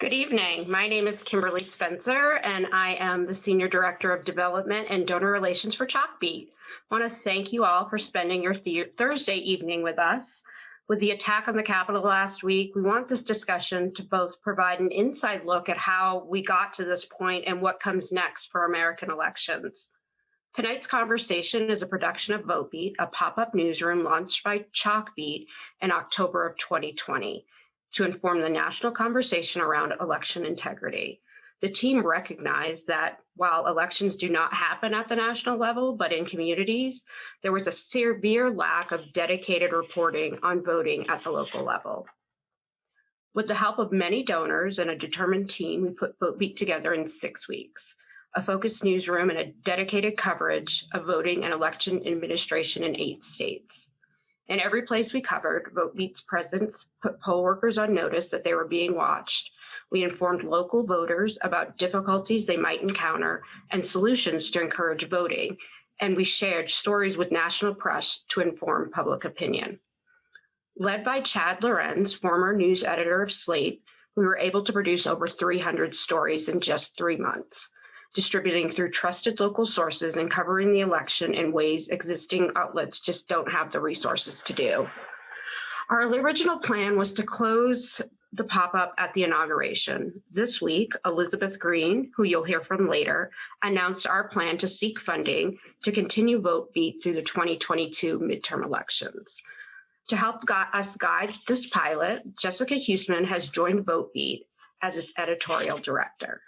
Good evening. My name is Kimberly Spencer, and I am the Senior Director of Development and Donor Relations for Chalkbeat. I want to thank you all for spending your Thursday evening with us. With the attack on the Capitol last week, we want this discussion to both provide an inside look at how we got to this point and what comes next for American elections. Tonight's conversation is a production of Votebeat, a pop-up newsroom launched by Chalkbeat in October of 2020 to inform the national conversation around election integrity. The team recognized that while elections do not happen at the national level, but in communities, there was a severe lack of dedicated reporting on voting at the local level. With the help of many donors and a determined team, we put Votebeat together in 6 weeks, a focused newsroom and a dedicated coverage of voting and election administration in 8 states. In every place we covered, Votebeat's presence put poll workers on notice that they were being watched. We informed local voters about difficulties they might encounter and solutions to encourage voting, and we shared stories with national press to inform public opinion. Led by Chad Lorenz, former news editor of Slate, we were able to produce over 300 stories in just 3 months, distributing through trusted local sources and covering the election in ways existing outlets just don't have the resources to do. Our original plan was to close the pop-up at the inauguration. This week, Elizabeth Green, who you'll hear from later, announced our plan to seek funding to continue Votebeat through the 2022 midterm elections. To help us guide this pilot, Jessica Huseman has joined Votebeat as its editorial director.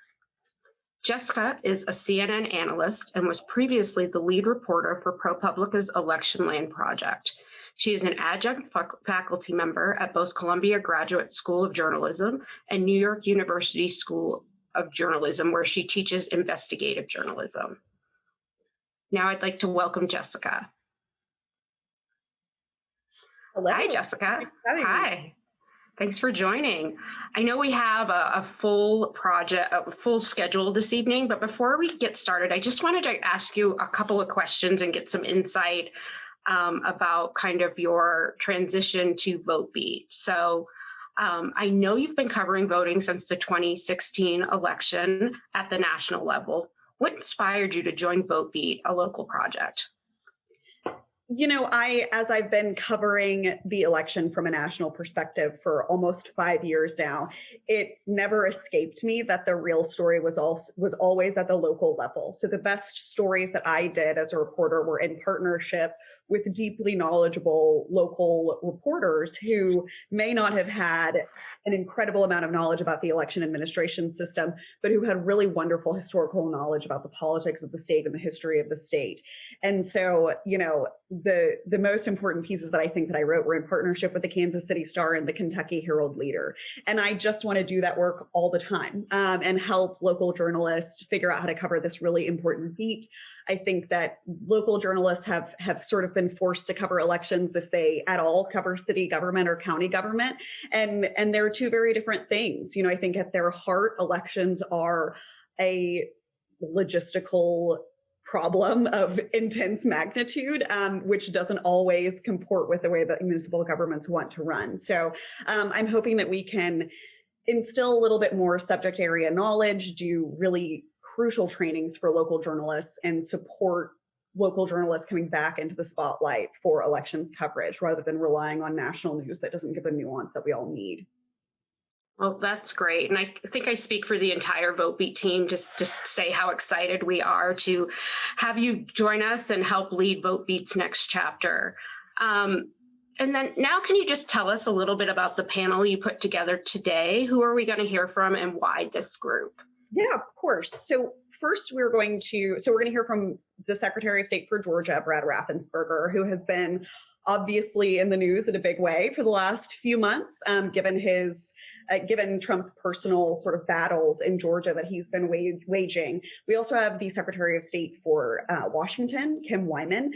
Jessica is a CNN analyst and was previously the lead reporter for ProPublica's Election Land Project. She is an adjunct faculty member at both Columbia Graduate School of Journalism and New York University School of Journalism, where she teaches investigative journalism. Now I'd like to welcome Jessica. Hello. Hi, Jessica. Hi. Thanks for joining. I know we have a full schedule this evening, but before we get started, I just wanted to ask you a couple of questions and get some insight about kind of your transition to Votebeat. So I know you've been covering voting since the 2016 election at the national level. What inspired you to join Votebeat, a local project? You know, as I've been covering the election from a national perspective for almost 5 years now, it never escaped me that the real story was always at the local level. So the best stories that I did as a reporter were in partnership with deeply knowledgeable local reporters who may not have had an incredible amount of knowledge about the election administration system, but who had really wonderful historical knowledge about the politics of the state and the history of the state. And so, you know, the most important pieces that I think that I wrote were in partnership with the Kansas City Star and the Kentucky Herald Leader. And I just want to do that work all the time and help local journalists figure out how to cover this really important beat. I think that local journalists have sort of been forced to cover elections if they at all cover city government or county government. And they're two very different things. You know, I think at their heart, elections are a logistical problem of intense magnitude, which doesn't always comport with the way that municipal governments want to run. So I'm hoping that we can instill a little bit more subject area knowledge, do really crucial trainings for local journalists, and support local journalists coming back into the spotlight for elections coverage rather than relying on national news that doesn't give the nuance that we all need. Well, that's great. And I think I speak for the entire Votebeat team just say how excited we are to have you join us and help lead Votebeat's next chapter. And then now, can you just tell us a little bit about the panel you put together today? Who are we going to hear from and why this group? Yeah, of course. So first, we're going to hear from the Secretary of State for Georgia, Brad Raffensperger, who has been obviously in the news in a big way for the last few months, given Trump's personal sort of battles in Georgia that he's been waging. We also have the Secretary of State for Washington, Kim Wyman,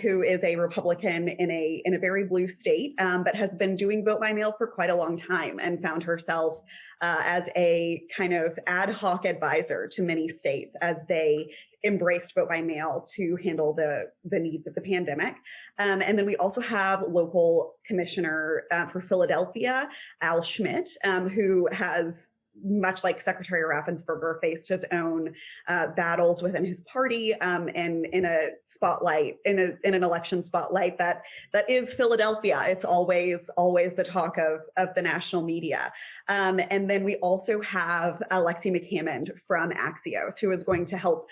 who is a Republican in a very blue state, but has been doing vote by mail for quite a long time and found herself as a kind of ad hoc advisor to many states as they embraced vote by mail to handle the needs of the pandemic. And then we also have local commissioner for Philadelphia, Al Schmidt, who has much like Secretary Raffensperger, faced his own battles within his party, and in a spotlight, in an election spotlight that is Philadelphia. It's always the talk of the national media. And then we also have Alexi McCammond from Axios, who is going to help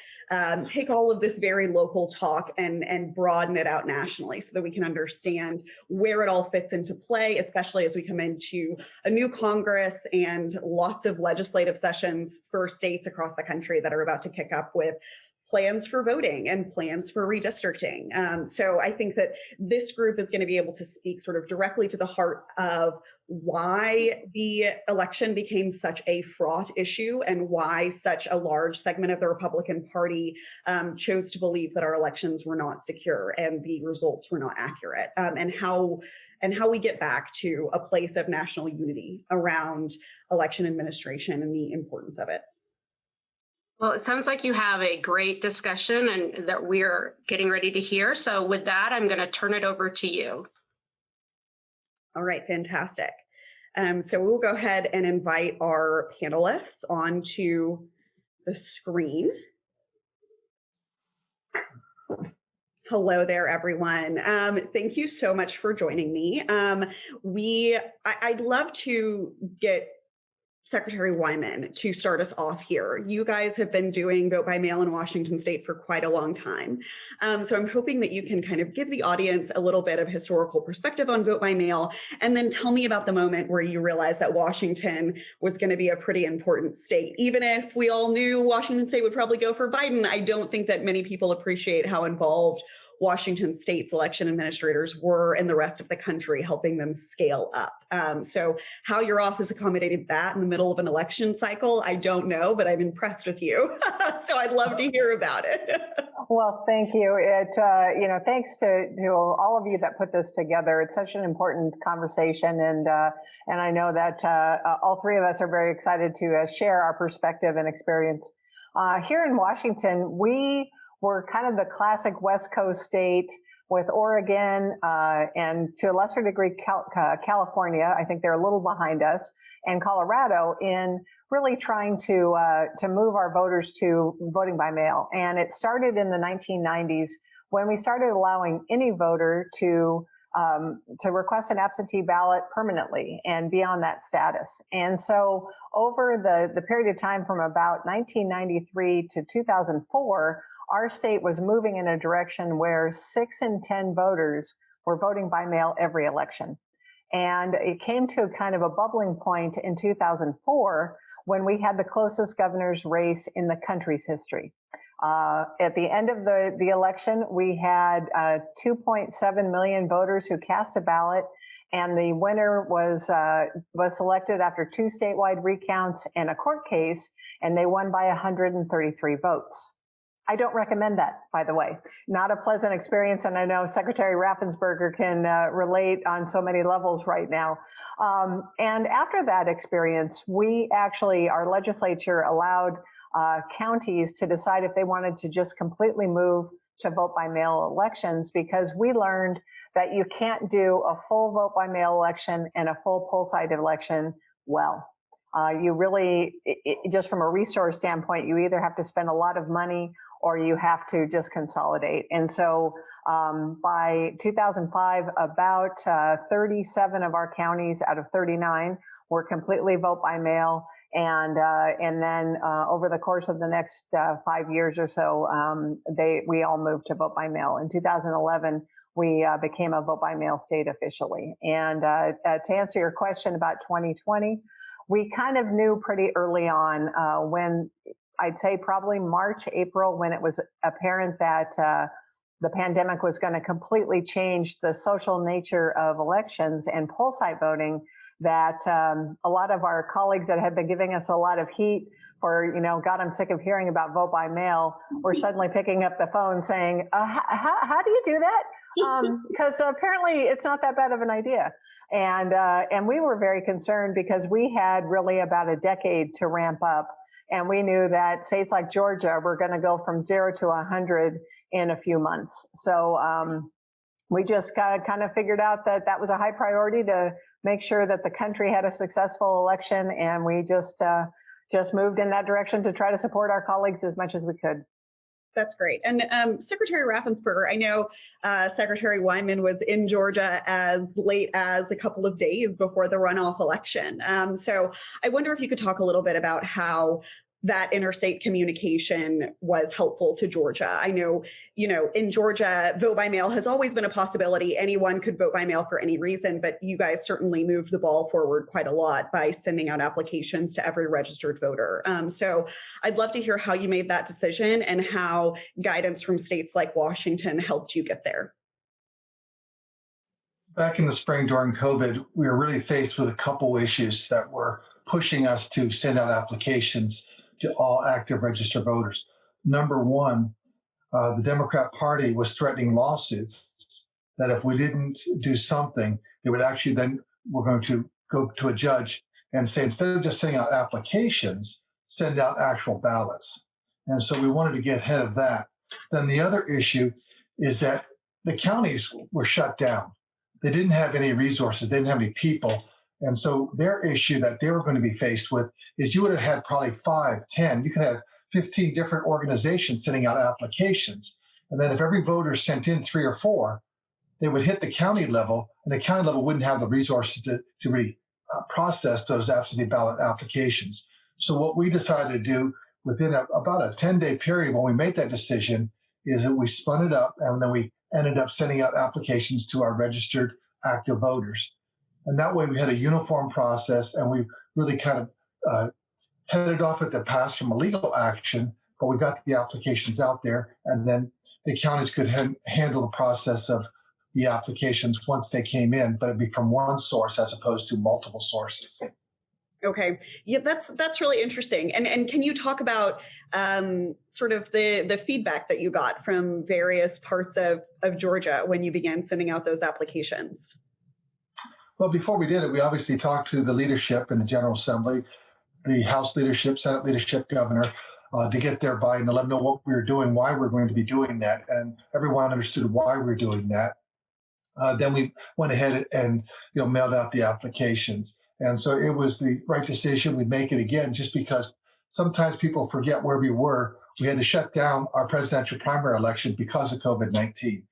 take all of this very local talk and broaden it out nationally so that we can understand where it all fits into play, especially as we come into a new Congress and lots of legislative sessions for states across the country that are about to kick up with plans for voting and plans for redistricting. So I think that this group is going to be able to speak sort of directly to the heart of why the election became such a fraught issue and why such a large segment of the Republican Party chose to believe that our elections were not secure and the results were not accurate, and how we get back to a place of national unity around election administration and the importance of it. Well, it sounds like you have a great discussion and that we're getting ready to hear. So with that, I'm going to turn it over to you. All right, fantastic. So we'll go ahead and invite our panelists onto the screen. Hello there, everyone. Thank you so much for joining me. I'd love to get Secretary Wyman to start us off here. You guys have been doing vote by mail in Washington state for quite a long time. So I'm hoping that you can kind of give the audience a little bit of historical perspective on vote by mail, and then tell me about the moment where you realized that Washington was going to be a pretty important state. Even if we all knew Washington state would probably go for Biden, I don't think that many people appreciate how involved Washington state's election administrators were in the rest of the country, helping them scale up. So how your office accommodated that in the middle of an election cycle, I don't know, but I'm impressed with you. So I'd love to hear about it. Well, thank you. Thanks to all of you that put this together. It's such an important conversation, and I know that all three of us are very excited to share our perspective and experience. Here in Washington, we were kind of the classic West Coast state with Oregon and to a lesser degree California. I think they're a little behind us, and Colorado in really trying to move our voters to voting by mail. And it started in the 1990s when we started allowing any voter to request an absentee ballot permanently and be on that status. And so over the period of time from about 1993 to 2004, our state was moving in a direction where 6 in 10 voters were voting by mail every election. And it came to kind of a bubbling point in 2004 when we had the closest governor's race in the country's history. At the end of the election, we had 2.7 million voters who cast a ballot, and the winner was selected after 2 statewide recounts and a court case, and they won by 133 votes. I don't recommend that, by the way. Not a pleasant experience, and I know Secretary Raffensperger can relate on so many levels right now. And after that experience, our legislature allowed counties to decide if they wanted to just completely move to vote by mail elections, because we learned that you can't do a full vote by mail election and a full poll-side election well. You really, just from a resource standpoint, you either have to spend a lot of money or you have to just consolidate. And so by 2005, about 37 of our counties out of 39 were completely vote by mail. And then over the course of the next 5 years or so, we all moved to vote by mail. In 2011, we became a vote by mail state officially. And to answer your question about 2020, we kind of knew pretty early on when I'd say probably March, April, when it was apparent that the pandemic was going to completely change the social nature of elections and poll site voting, that a lot of our colleagues that had been giving us a lot of heat for, God, I'm sick of hearing about vote by mail, were suddenly picking up the phone saying, how do you do that? Because apparently it's not that bad of an idea. And we were very concerned because we had really about a decade to ramp up. And we knew that states like Georgia were going to go from 0 to 100 in a few months. So we just kind of figured out that was a high priority to make sure that the country had a successful election, and we just moved in that direction to try to support our colleagues as much as we could. That's great. And Secretary Raffensperger, I know Secretary Wyman was in Georgia as late as a couple of days before the runoff election. So I wonder if you could talk a little bit about how that interstate communication was helpful to Georgia. I know, in Georgia, vote by mail has always been a possibility. Anyone could vote by mail for any reason, but you guys certainly moved the ball forward quite a lot by sending out applications to every registered voter. So I'd love to hear how you made that decision and how guidance from states like Washington helped you get there. Back in the spring during COVID, we were really faced with a couple issues that were pushing us to send out applications to all active registered voters. Number one, the Democrat Party was threatening lawsuits that if we didn't do something, it would actually then, we're going to go to a judge and say, instead of just sending out applications, send out actual ballots. And so we wanted to get ahead of that. Then the other issue is that the counties were shut down. They didn't have any resources, they didn't have any people. And so their issue that they were going to be faced with is you would have had probably 5, 10, you could have 15 different organizations sending out applications. And then if every voter sent in 3 or 4, they would hit the county level, and the county level wouldn't have the resources to process those absentee ballot applications. So what we decided to do within about a 10-day period when we made that decision is that we spun it up, and then we ended up sending out applications to our registered active voters. And that way we had a uniform process, and we really kind of headed off at the pass from a legal action, but we got the applications out there, and then the counties could handle the process of the applications once they came in, but it'd be from one source as opposed to multiple sources. Okay, yeah, that's really interesting. And can you talk about sort of the feedback that you got from various parts of Georgia when you began sending out those applications? Well, before we did it, we obviously talked to the leadership in the General Assembly, the House leadership, Senate leadership, governor, to get their buy-in, to let them know what we were doing, why we're going to be doing that, and everyone understood why we were doing that. Then we went ahead and mailed out the applications, and so it was the right decision. We'd make it again, just because sometimes people forget where we were. We had to shut down our presidential primary election because of COVID-19.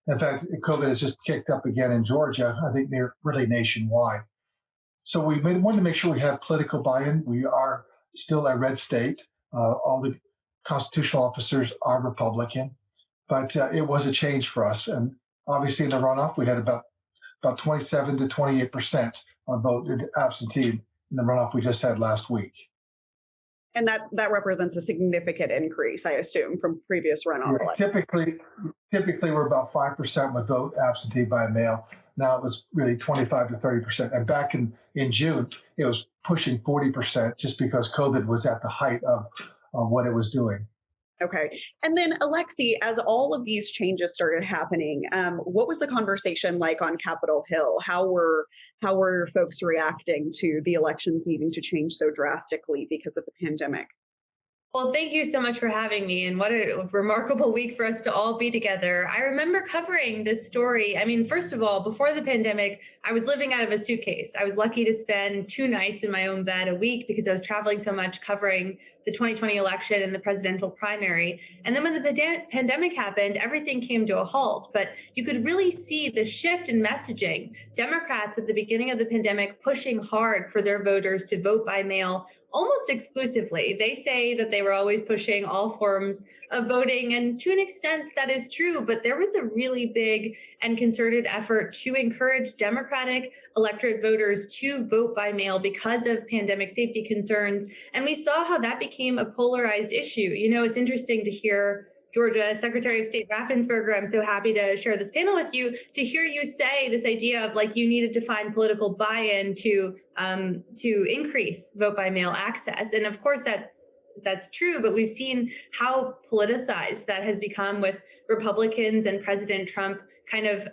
In fact, COVID has just kicked up again in Georgia, I think really nationwide. So we wanted to make sure we have political buy-in. We are still a red state. All the constitutional officers are Republican, but it was a change for us. And obviously in the runoff, we had about 27 to 28% voted absentee in the runoff we just had last week. And that represents a significant increase, I assume, from previous runoff elections. Typically, we're about 5% would vote absentee by mail. Now it was really 25 to 30%. And back in June, it was pushing 40% just because COVID was at the height of what it was doing. Okay. And then, Alexi, as all of these changes started happening, what was the conversation like on Capitol Hill? How were folks reacting to the elections needing to change so drastically because of the pandemic? Well, thank you so much for having me, and what a remarkable week for us to all be together. I remember covering this story. I mean, first of all, before the pandemic, I was living out of a suitcase. I was lucky to spend 2 nights in my own bed a week because I was traveling so much covering the 2020 election and the presidential primary. And then when the pandemic happened, everything came to a halt. But you could really see the shift in messaging. Democrats at the beginning of the pandemic pushing hard for their voters to vote by mail almost exclusively. They say that they were always pushing all forms of voting, and to an extent that is true, but there was a really big and concerted effort to encourage Democratic electorate voters to vote by mail because of pandemic safety concerns. And we saw how that became a polarized issue. You know, it's interesting to hear Georgia Secretary of State Raffensperger, I'm so happy to share this panel with you, to hear you say this idea of like you needed to find political buy-in to increase vote by mail access. And of course that's true, but we've seen how politicized that has become with Republicans and President Trump kind of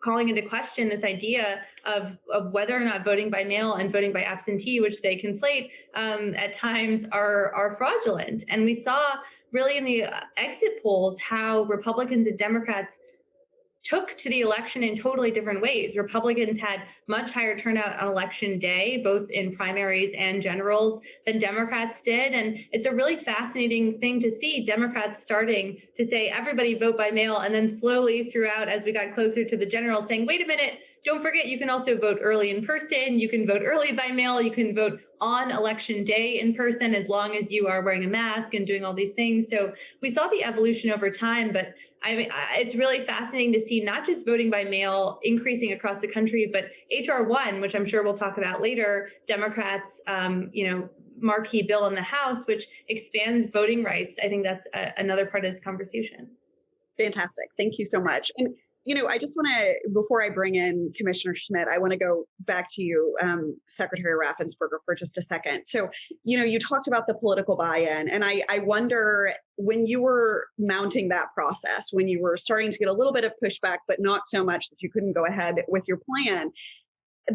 calling into question this idea of whether or not voting by mail and voting by absentee, which they conflate at times, are fraudulent. And we saw really in the exit polls how Republicans and Democrats took to the election in totally different ways. Republicans had much higher turnout on election day, both in primaries and generals, than Democrats did. And it's a really fascinating thing to see Democrats starting to say, everybody vote by mail, and then slowly throughout, as we got closer to the general, saying, wait a minute, don't forget, you can also vote early in person. You can vote early by mail. You can vote on election day in person, as long as you are wearing a mask and doing all these things. So we saw the evolution over time, but I mean, it's really fascinating to see not just voting by mail increasing across the country, but HR 1, which I'm sure we'll talk about later, Democrats, marquee bill in the House, which expands voting rights. I think that's another part of this conversation. Fantastic. Thank you so much. And I just want to, before I bring in Commissioner Schmidt, I want to go back to you, Secretary Raffensperger, for just a second. So, you talked about the political buy-in, and I wonder, when you were mounting that process, when you were starting to get a little bit of pushback, but not so much that you couldn't go ahead with your plan,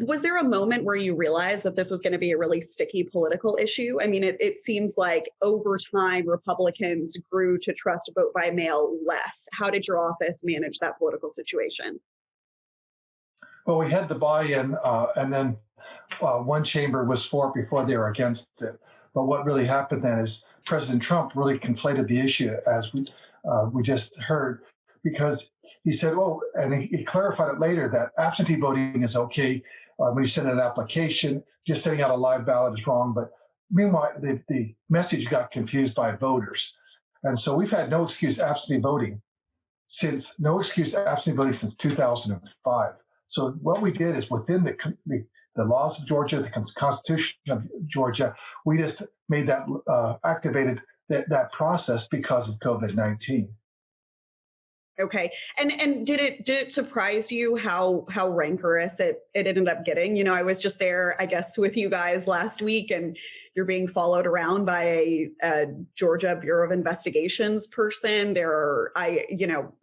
was there a moment where you realized that this was going to be a really sticky political issue? I mean, it seems like over time, Republicans grew to trust vote by mail less. How did your office manage that political situation? Well, we had the buy-in, and then one chamber was for it before they were against it. But what really happened then is President Trump really conflated the issue, as we just heard, because he said, "Oh," and he clarified it later, that absentee voting is okay when you send an application. Just sending out a live ballot is wrong. But meanwhile, the message got confused by voters, and so we've had no excuse absentee voting since 2005. So what we did is, within the laws of Georgia, the Constitution of Georgia, we just made that activated that process because of COVID-19. Okay. And did it surprise you how rancorous it ended up getting? I was just there, I guess, with you guys last week, and you're being followed around by a Georgia Bureau of Investigations person. There are,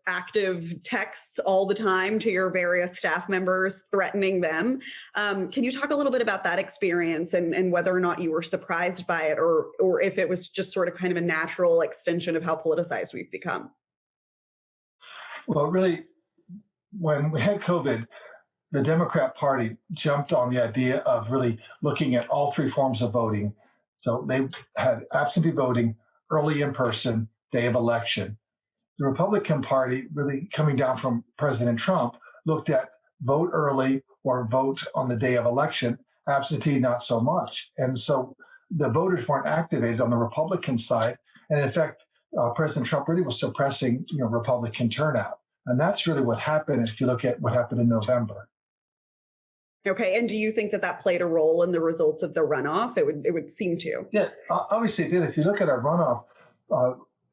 active texts all the time to your various staff members threatening them. Can you talk a little bit about that experience and whether or not you were surprised by it, or if it was just sort of kind of a natural extension of how politicized we've become? Well, really, when we had COVID, the Democrat Party jumped on the idea of really looking at all three forms of voting. So they had absentee voting, early in person, day of election. The Republican Party, really coming down from President Trump, looked at vote early or vote on the day of election, absentee not so much. And so the voters weren't activated on the Republican side. And in fact, President Trump really was suppressing, Republican turnout. And that's really what happened if you look at what happened in November. Okay. And do you think that played a role in the results of the runoff? It would seem to. Yeah, obviously it did. If you look at our runoff,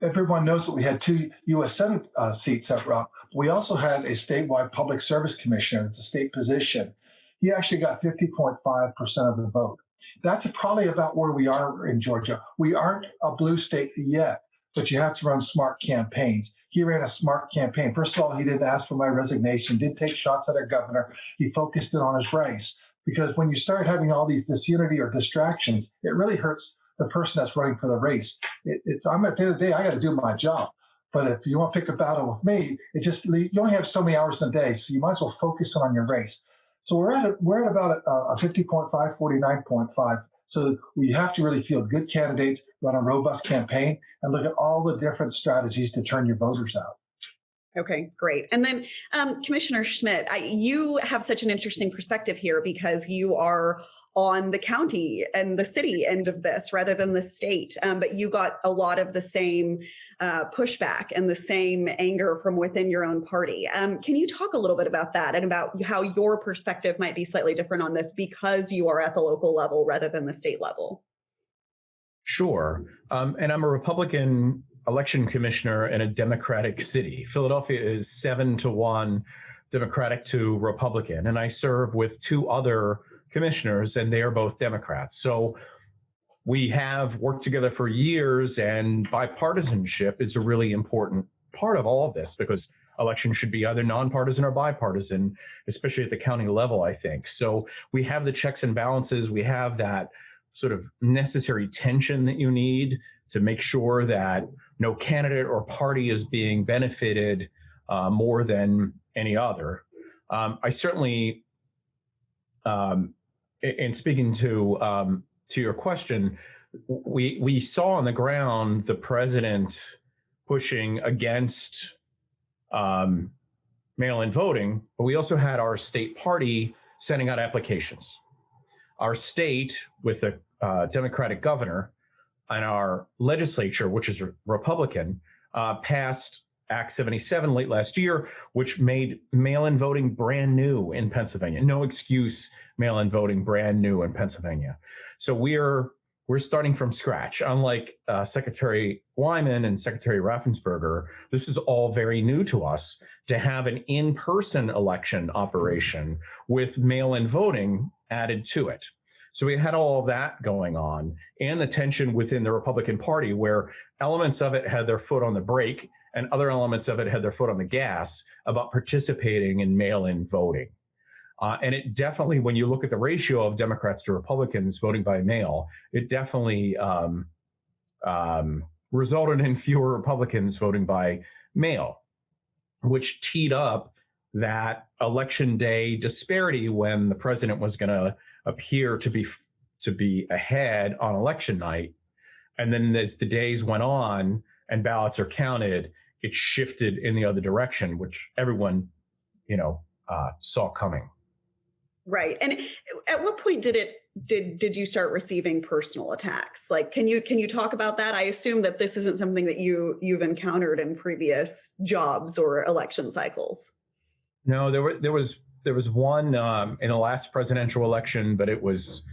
everyone knows that we had 2 U.S. Senate seats that were up. We also had a statewide public service commissioner. That's a state position. He actually got 50.5% of the vote. That's probably about where we are in Georgia. We aren't a blue state yet, but you have to run smart campaigns. He ran a smart campaign. First of all, he didn't ask for my resignation, didn't take shots at our governor. He focused it on his race. Because when you start having all these disunity or distractions, it really hurts the person that's running for the race. I'm at the end of the day, I got to do my job. But if you want to pick a battle with me, you only have so many hours in a day, so you might as well focus on your race. So we're at about a 50.5, 49.5. So we have to really field good candidates, run a robust campaign, and look at all the different strategies to turn your voters out. Okay, great. And then Commissioner Schmidt, you have such an interesting perspective here because you are on the county and the city end of this rather than the state. But you got a lot of the same pushback and the same anger from within your own party. Can you talk a little bit about that and about how your perspective might be slightly different on this because you are at the local level rather than the state level? Sure. And I'm a Republican election commissioner in a Democratic city. Philadelphia is 7-1 Democratic to Republican, and I serve with 2 other commissioners, and they are both Democrats. So we have worked together for years, and bipartisanship is a really important part of all of this because elections should be either nonpartisan or bipartisan, especially at the county level, I think. So we have the checks and balances. We have that sort of necessary tension that you need to make sure that no candidate or party is being benefited more than any other. I certainly, in speaking to your question, we saw on the ground the president pushing against mail-in voting, but we also had our state party sending out applications. Our state, with a Democratic governor, and our legislature, which is Republican, passed Act 77 late last year, which made mail-in voting brand new in Pennsylvania. No excuse, mail-in voting brand new in Pennsylvania. So we're starting from scratch. Unlike Secretary Wyman and Secretary Raffensperger, this is all very new to us, to have an in-person election operation with mail-in voting added to it. So we had all of that going on, and the tension within the Republican Party, where elements of it had their foot on the brake and other elements of it had their foot on the gas about participating in mail-in voting. And it definitely, when you look at the ratio of Democrats to Republicans voting by mail, it definitely resulted in fewer Republicans voting by mail, which teed up that election day disparity when the president was going to appear to be ahead on election night. And then as the days went on and ballots are counted, it shifted in the other direction, which everyone, saw coming. Right. And at what point did you start receiving personal attacks? Like, can you talk about that? I assume that this isn't something that you've encountered in previous jobs or election cycles. No, there was one in the last presidential election, but it was,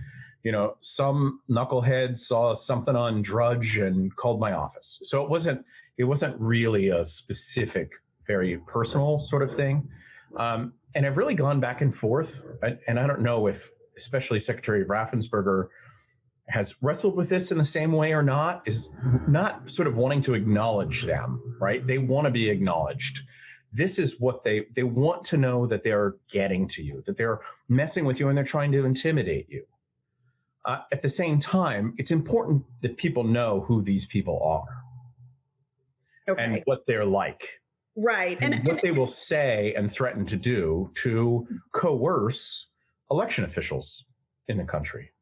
some knucklehead saw something on Drudge and called my office. So it wasn't really a specific, very personal sort of thing. And I've really gone back and forth, and I don't know if especially Secretary Raffensperger has wrestled with this in the same way or not, is not sort of wanting to acknowledge them, right? They want to be acknowledged. This is what they want to know, that they're getting to you, that they're messing with you and they're trying to intimidate you. At the same time, it's important that people know who these people are and what they're like. Right. And what they will say and threaten to do to coerce election officials in the country.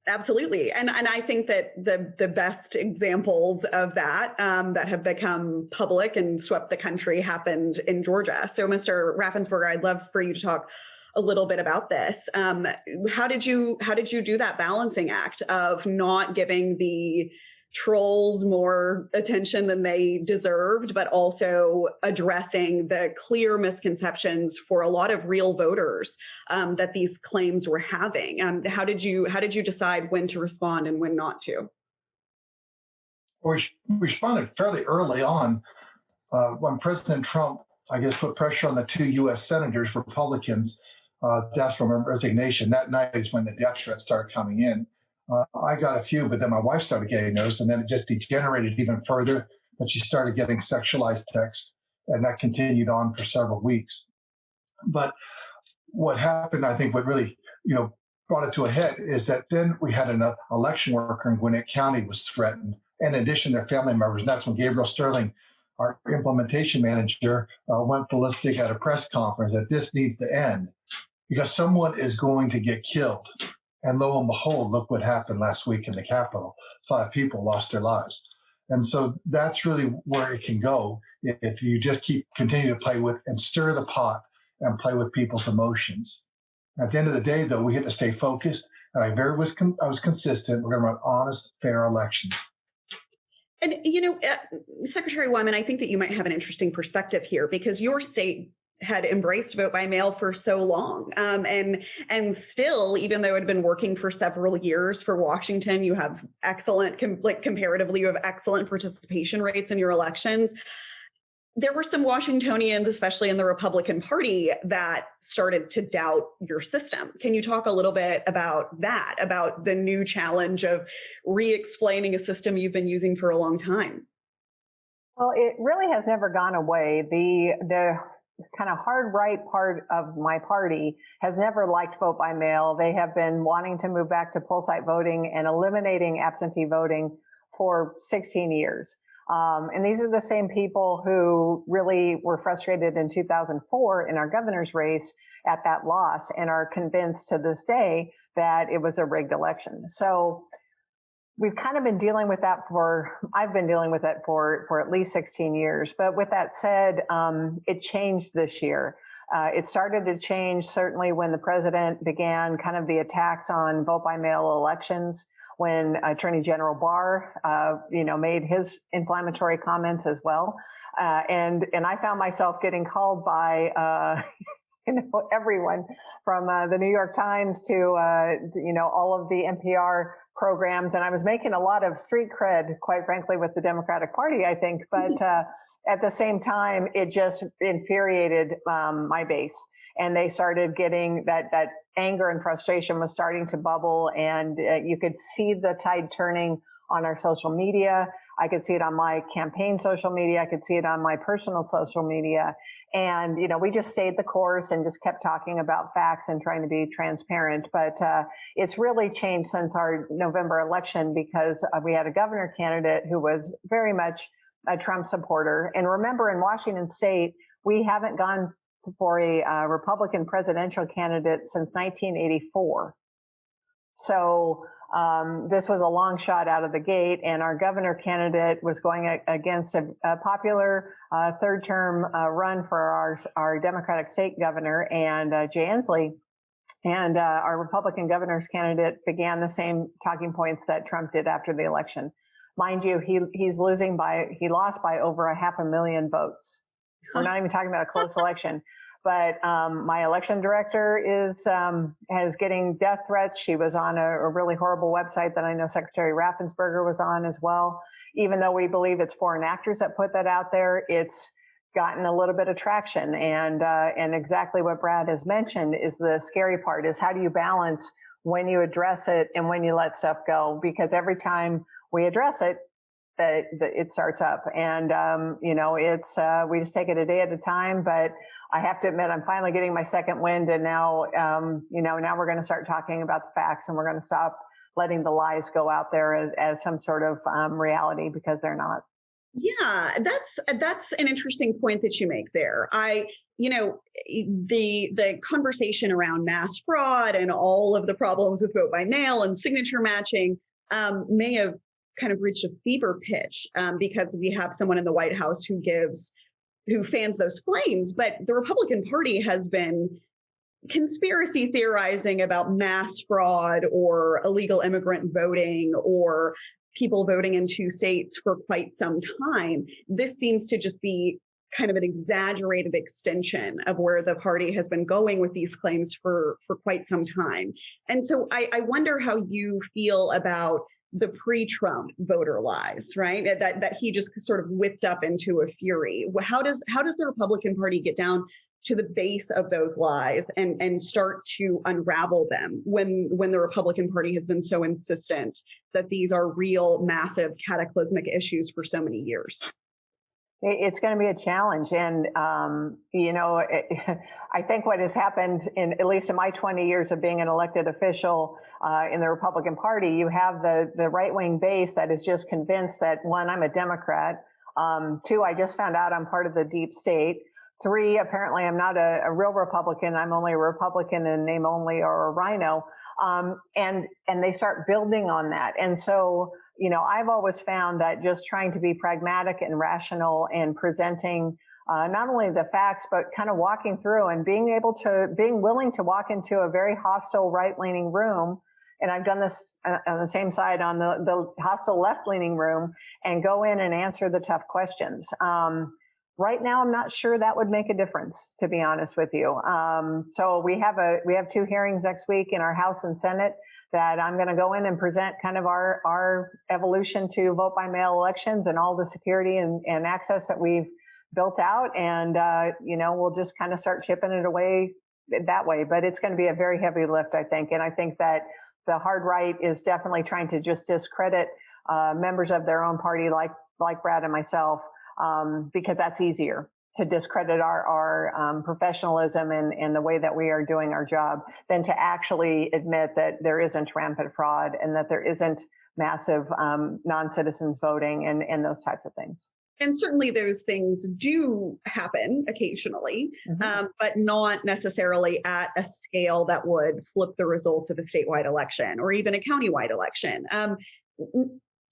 Absolutely. And I think that the best examples of that that have become public and swept the country happened in Georgia. So, Mr. Raffensperger, I'd love for you to talk a little bit about this. How did you do that balancing act of not giving the trolls more attention than they deserved, but also addressing the clear misconceptions for a lot of real voters that these claims were having? How did you decide when to respond and when not to? We responded fairly early on when President Trump, I guess, put pressure on the two U.S. senators, Republicans, to ask for resignation. That night is when the death threats started coming in. I got a few, but then my wife started getting those, and then it just degenerated even further. But she started getting sexualized text, and that continued on for several weeks. But what happened, I think, what really, brought it to a head is that then we had an election worker in Gwinnett County was threatened, and in addition, their family members. And that's when Gabriel Sterling, our implementation manager, went ballistic at a press conference that this needs to end because someone is going to get killed. And lo and behold, look what happened last week in the Capitol. 5 people lost their lives. And so that's really where it can go if you just continue to play with and stir the pot and play with people's emotions. At the end of the day, though, we had to stay focused. And I was consistent. We're going to run honest, fair elections. And, Secretary Wyman, I think that you might have an interesting perspective here because your state had embraced vote by mail for so long. And still, even though it had been working for several years for Washington, you have excellent, comparatively, you have excellent participation rates in your elections. There were some Washingtonians, especially in the Republican Party, that started to doubt your system. Can you talk a little bit about that, about the new challenge of re-explaining a system you've been using for a long time? Well, it really has never gone away. The kind of hard right part of my party has never liked vote by mail. They have been wanting to move back to poll site voting and eliminating absentee voting for 16 years. And these are the same people who really were frustrated in 2004 in our governor's race at that loss and are convinced to this day that it was a rigged election. So we've kind of been dealing with that I've been dealing with it for at least 16 years. But with that said, it changed this year. It started to change certainly when the president began kind of the attacks on vote by mail elections, when Attorney General Barr, made his inflammatory comments as well. And I found myself getting called by, everyone from the New York Times to, all of the NPR programs. And I was making a lot of street cred, quite frankly, with the Democratic Party, I think. But at the same time, it just infuriated my base. And they started getting that anger and frustration was starting to bubble. And you could see the tide turning on our social media. I could see it on my campaign social media. I could see it on my personal social media. And, we just stayed the course and just kept talking about facts and trying to be transparent. But it's really changed since our November election because we had a governor candidate who was very much a Trump supporter. And remember, in Washington state, we haven't gone for a Republican presidential candidate since 1984. So this was a long shot out of the gate, and our governor candidate was going against a popular third-term run for our Democratic state governor, and Jay Inslee. And our Republican governor's candidate began the same talking points that Trump did after the election. Mind you, he lost by over 500,000 votes. We're not even talking about a close election. But my election director is getting death threats. She was on a really horrible website that I know Secretary Raffensperger was on as well. Even though we believe it's foreign actors that put that out there, it's gotten a little bit of traction. And exactly what Brad has mentioned is the scary part is how do you balance when you address it and when you let stuff go? Because every time we address it, it starts up. And, we just take it a day at a time. But I have to admit, I'm finally getting my second wind. And now, now we're going to start talking about the facts and we're going to stop letting the lies go out there as some sort of reality, because they're not. Yeah, that's an interesting point that you make there. The conversation around mass fraud and all of the problems with vote by mail and signature matching may have kind of reached a fever pitch because we have someone in the White House who fans those flames. But the Republican Party has been conspiracy theorizing about mass fraud or illegal immigrant voting or people voting in two states for quite some time. This seems to just be kind of an exaggerated extension of where the party has been going with these claims for quite some time. And so I wonder how you feel about the pre-Trump voter lies, right? That he just sort of whipped up into a fury. How does the Republican Party get down to the base of those lies and start to unravel them when the Republican Party has been so insistent that these are real, massive, cataclysmic issues for so many years? It's going to be a challenge. And, I think what has happened at least in my 20 years of being an elected official in the Republican Party, you have the right-wing base that is just convinced that, one, I'm a Democrat. Two, I just found out I'm part of the deep state. Three, apparently I'm not a real Republican. I'm only a Republican in name only or a rhino. And they start building on that. And so, I've always found that just trying to be pragmatic and rational and presenting not only the facts, but kind of walking through and being willing to walk into a very hostile right-leaning room. And I've done this on the same side on the hostile left-leaning room and go in and answer the tough questions. Right now, I'm not sure that would make a difference, to be honest with you. So we have two hearings next week in our House and Senate that I'm going to go in and present kind of our evolution to vote by mail elections and all the security and access that we've built out. And, we'll just kind of start chipping it away that way. But it's going to be a very heavy lift, I think. And I think that the hard right is definitely trying to just discredit members of their own party like Brad and myself. Because that's easier. to discredit our professionalism and the way that we are doing our job than to actually admit that there isn't rampant fraud and that there isn't massive non-citizens voting and those types of things. And certainly those things do happen occasionally, but not necessarily at a scale that would flip the results of a statewide election or even a countywide election.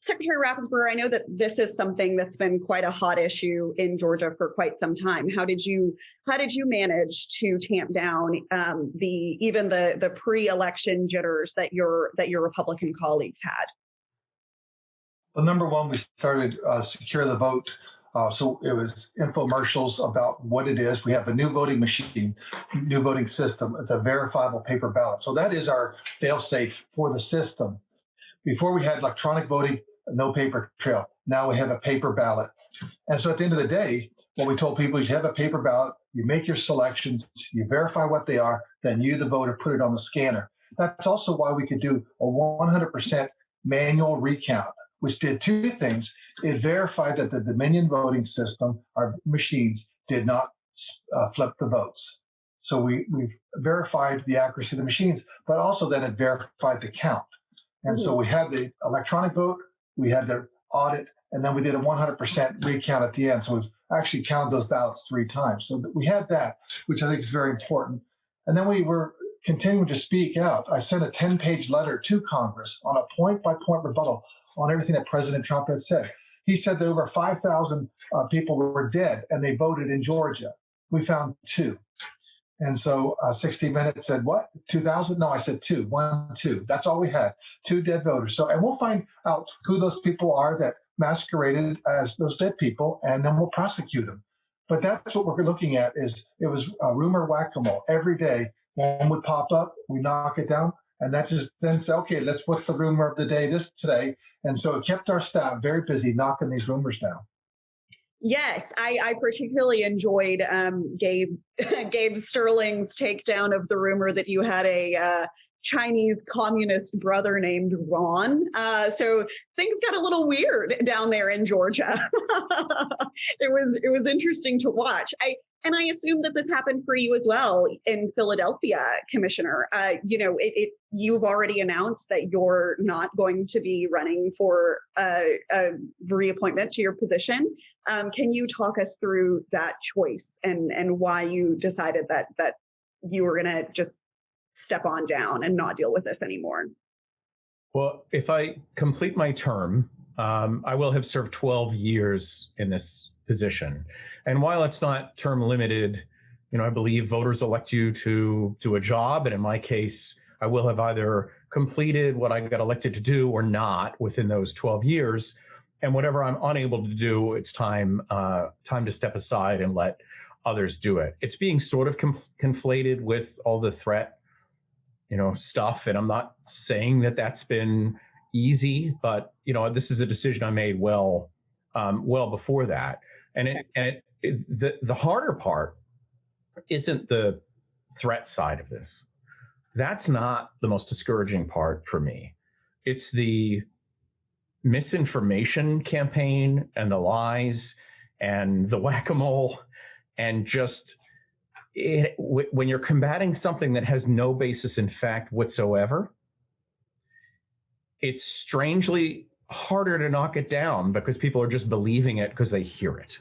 Secretary Raffensperger, I know that this is something that's been quite a hot issue in Georgia for quite some time. How did you manage to tamp down the pre-election jitters that your Republican colleagues had? Well, number one, we started Secure the Vote. So it was infomercials about what it is. We have a new voting machine, new voting system. It's a verifiable paper ballot. So that is our fail-safe for the system. Before we had electronic voting, no paper trail. Now we have a paper ballot. And so at the end of the day, what we told people is you have a paper ballot, you make your selections, you verify what they are, then you, the voter, put it on the scanner. That's also why we could do a 100% manual recount, which did two things. It verified that the Dominion voting system, our machines, did not flip the votes. So we've verified the accuracy of the machines, but also then it verified the count. And so we had the electronic vote, we had the audit, and then we did a 100% recount at the end. So we've actually counted those ballots 3 times. So we had that, which I think is very important. And then we were continuing to speak out. I sent a 10-page letter to Congress on a point-by-point rebuttal on everything that President Trump had said. He said that over 5,000 people were dead and they voted in Georgia. We found 2. And so 60 Minutes said, what, 2,000? No, I said 2, 1, 2. That's all we had, 2 dead voters. So, and we'll find out who those people are that masqueraded as those dead people, and then we'll prosecute them. But that's what we're looking at is it was a rumor whack-a-mole. Every day, one would pop up, we knock it down, and that just then say, okay, what's the rumor of the day today? And so it kept our staff very busy knocking these rumors down. Yes, I particularly enjoyed Gabe Sterling's takedown of the rumor that you had a Chinese communist brother named Ron. So things got a little weird down there in Georgia. It was interesting to watch. And I assume that this happened for you as well in Philadelphia, Commissioner. You've already announced that you're not going to be running for a reappointment to your position. Can you talk us through that choice and why you decided that you were going to just step on down and not deal with this anymore? Well, if I complete my term, I will have served 12 years in this position. And while it's not term limited, I believe voters elect you to do a job. And in my case, I will have either completed what I got elected to do or not within those 12 years. And whatever I'm unable to do, it's time to step aside and let others do it. It's being sort of conflated with all the threat, stuff. And I'm not saying that that's been easy, but, this is a decision I made well before that. And the harder part isn't the threat side of this. That's not the most discouraging part for me. It's the misinformation campaign and the lies and the whack-a-mole and just when you're combating something that has no basis in fact whatsoever, it's strangely harder to knock it down because people are just believing it because they hear it.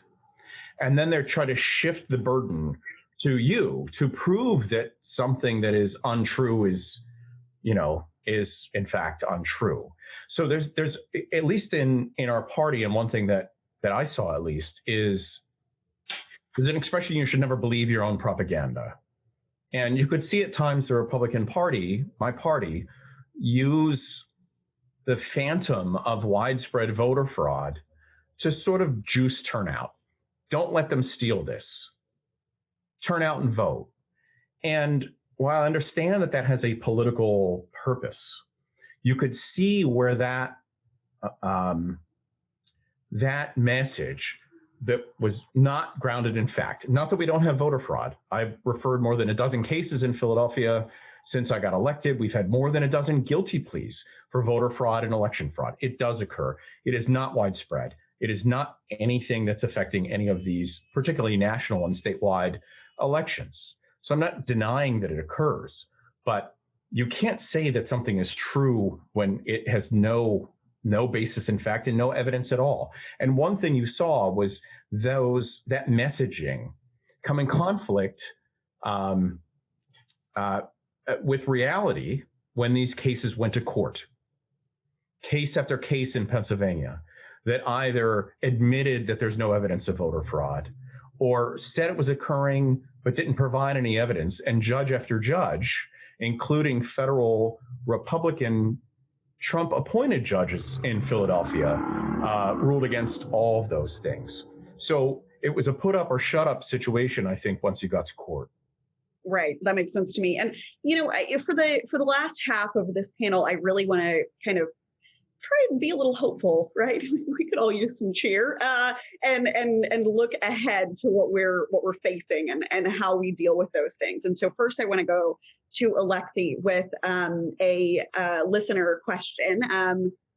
And then they're trying to shift the burden to you to prove that something that is untrue is in fact untrue. So there's at least in our party, and one thing that I saw at least is there's an expression, you should never believe your own propaganda. And you could see at times the Republican Party, my party, use the phantom of widespread voter fraud to sort of juice turnout. Don't let them steal this. Turn out and vote. And while I understand that has a political purpose, you could see where that message that was not grounded in fact. Not that we don't have voter fraud. I've referred more than a dozen cases in Philadelphia since I got elected. We've had more than a dozen guilty pleas for voter fraud and election fraud. It does occur. It is not widespread. It is not anything that's affecting any of these, particularly national and statewide elections. So I'm not denying that it occurs, but you can't say that something is true when it has no basis in fact and no evidence at all. And one thing you saw was that messaging come in conflict with reality when these cases went to court. Case after case in Pennsylvania that either admitted that there's no evidence of voter fraud or said it was occurring but didn't provide any evidence. And judge after judge, including federal Republican Trump-appointed judges in Philadelphia, ruled against all of those things. So it was a put up or shut up situation, I think, once you got to court. Right. That makes sense to me. And, for the last half of this panel, I really want to kind of try and be a little hopeful, right? We could all use some cheer and look ahead to what we're facing and how we deal with those things. And so first I want to go to Alexi with a listener question.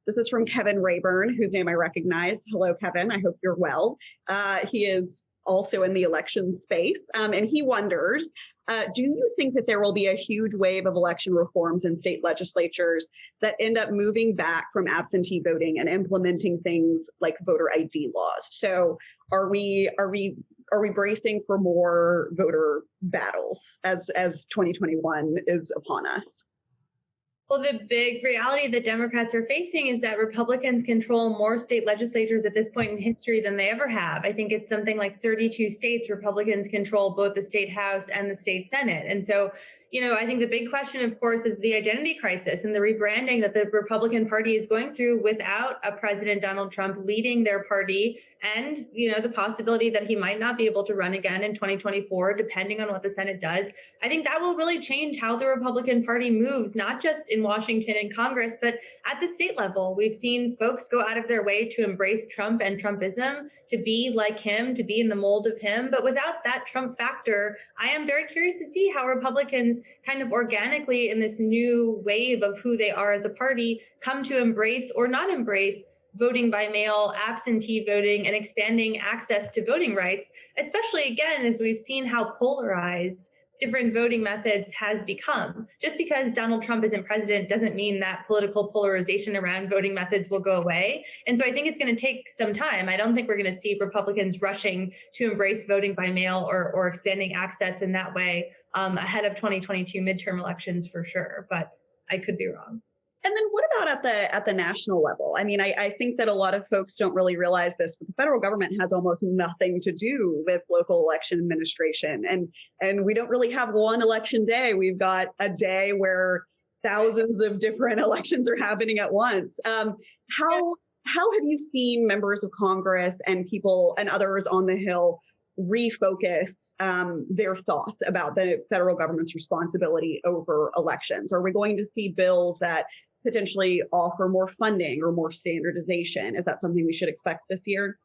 This is from Kevin Rayburn, whose name I recognize. Hello, Kevin. I hope you're well. He is also in the election space. And he wonders, do you think that there will be a huge wave of election reforms in state legislatures that end up moving back from absentee voting and implementing things like voter ID laws? So are we bracing for more voter battles as 2021 is upon us? Well, the big reality that Democrats are facing is that Republicans control more state legislatures at this point in history than they ever have. I think it's something like 32 states Republicans control both the state House and the state Senate. And so, I think the big question, of course, is the identity crisis and the rebranding that the Republican Party is going through without a President Donald Trump leading their party and, the possibility that he might not be able to run again in 2024, depending on what the Senate does. I think that will really change how the Republican Party moves, not just in Washington and Congress, but at the state level. We've seen folks go out of their way to embrace Trump and Trumpism, to be like him, to be in the mold of him. But without that Trump factor, I am very curious to see how Republicans kind of organically in this new wave of who they are as a party come to embrace or not embrace voting by mail, absentee voting, and expanding access to voting rights, especially again, as we've seen how polarized different voting methods has become. Just because Donald Trump isn't president doesn't mean that political polarization around voting methods will go away. And so I think it's going to take some time. I don't think we're going to see Republicans rushing to embrace voting by mail or expanding access in that way ahead of 2022 midterm elections for sure, but I could be wrong. And then what about at the national level? I mean, I think that a lot of folks don't really realize this, but the federal government has almost nothing to do with local election administration. And we don't really have one election day. We've got a day where thousands of different elections are happening at once. How have you seen members of Congress and people and others on the Hill refocus their thoughts about the federal government's responsibility over elections? Are we going to see bills that potentially offer more funding or more standardization? Is that something we should expect this year?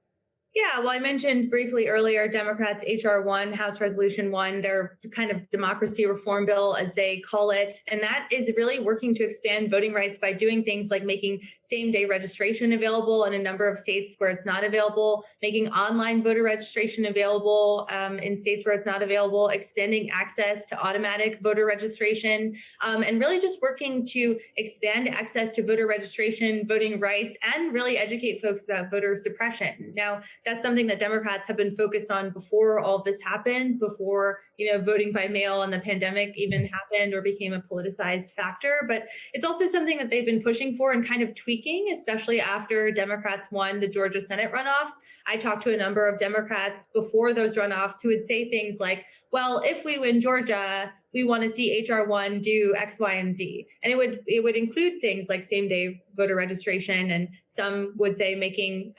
Yeah, well, I mentioned briefly earlier, Democrats' H.R. 1, House Resolution 1, their kind of democracy reform bill, as they call it. And that is really working to expand voting rights by doing things like making same-day registration available in a number of states where it's not available, making online voter registration available in states where it's not available, expanding access to automatic voter registration, and really just working to expand access to voter registration, voting rights, and really educate folks about voter suppression. Now, that's something that Democrats have been focused on before all of this happened, before, voting by mail and the pandemic even happened or became a politicized factor. But it's also something that they've been pushing for and kind of tweaking, especially after Democrats won the Georgia Senate runoffs. I talked to a number of Democrats before those runoffs who would say things like, well, if we win Georgia, we want to see H.R. 1 do X, Y, and Z. And it would include things like same-day voter registration, and some would say making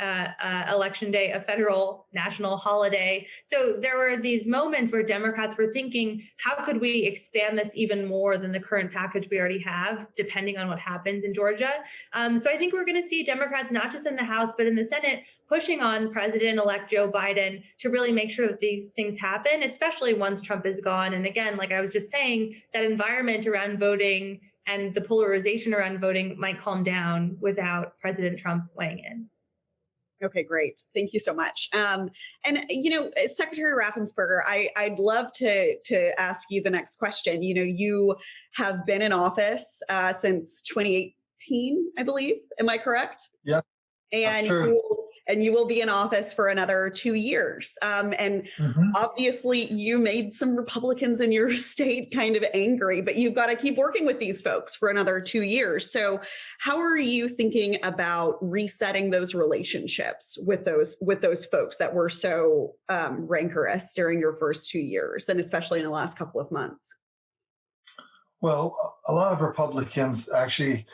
Election Day a federal national holiday. So there were these moments where Democrats were thinking, how could we expand this even more than the current package we already have, depending on what happens in Georgia? So I think we're going to see Democrats, not just in the House, but in the Senate, pushing on President-elect Joe Biden to really make sure that these things happen, especially once Trump is gone. And again, like I was just saying, that environment around voting and the polarization around voting might calm down without President Trump weighing in. Okay, great. Thank you so much. And Secretary Raffensperger, I'd love to ask you the next question. You have been in office since 2018, I believe. Am I correct? Yeah, that's And true. you will be in office for another 2 years. And Mhm. obviously, you made some Republicans in your state kind of angry, but you've got to keep working with these folks for another 2 years. So, how are you thinking about resetting those relationships with those folks that were so rancorous during your first 2 years, and especially in the last couple of months? Well, a lot of Republicans actually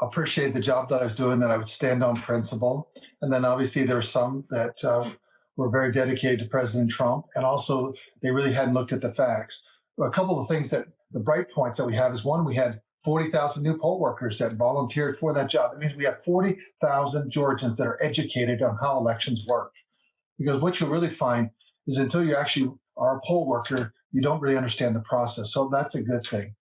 appreciate the job that I was doing, that I would stand on principle. And then obviously there were some that were very dedicated to President Trump. And also they really hadn't looked at the facts. A couple of things that the bright points that we have is, one, we had 40,000 new poll workers that volunteered for that job. That means we have 40,000 Georgians that are educated on how elections work. Because what you'll really find is, until you actually are a poll worker, you don't really understand the process. So that's a good thing.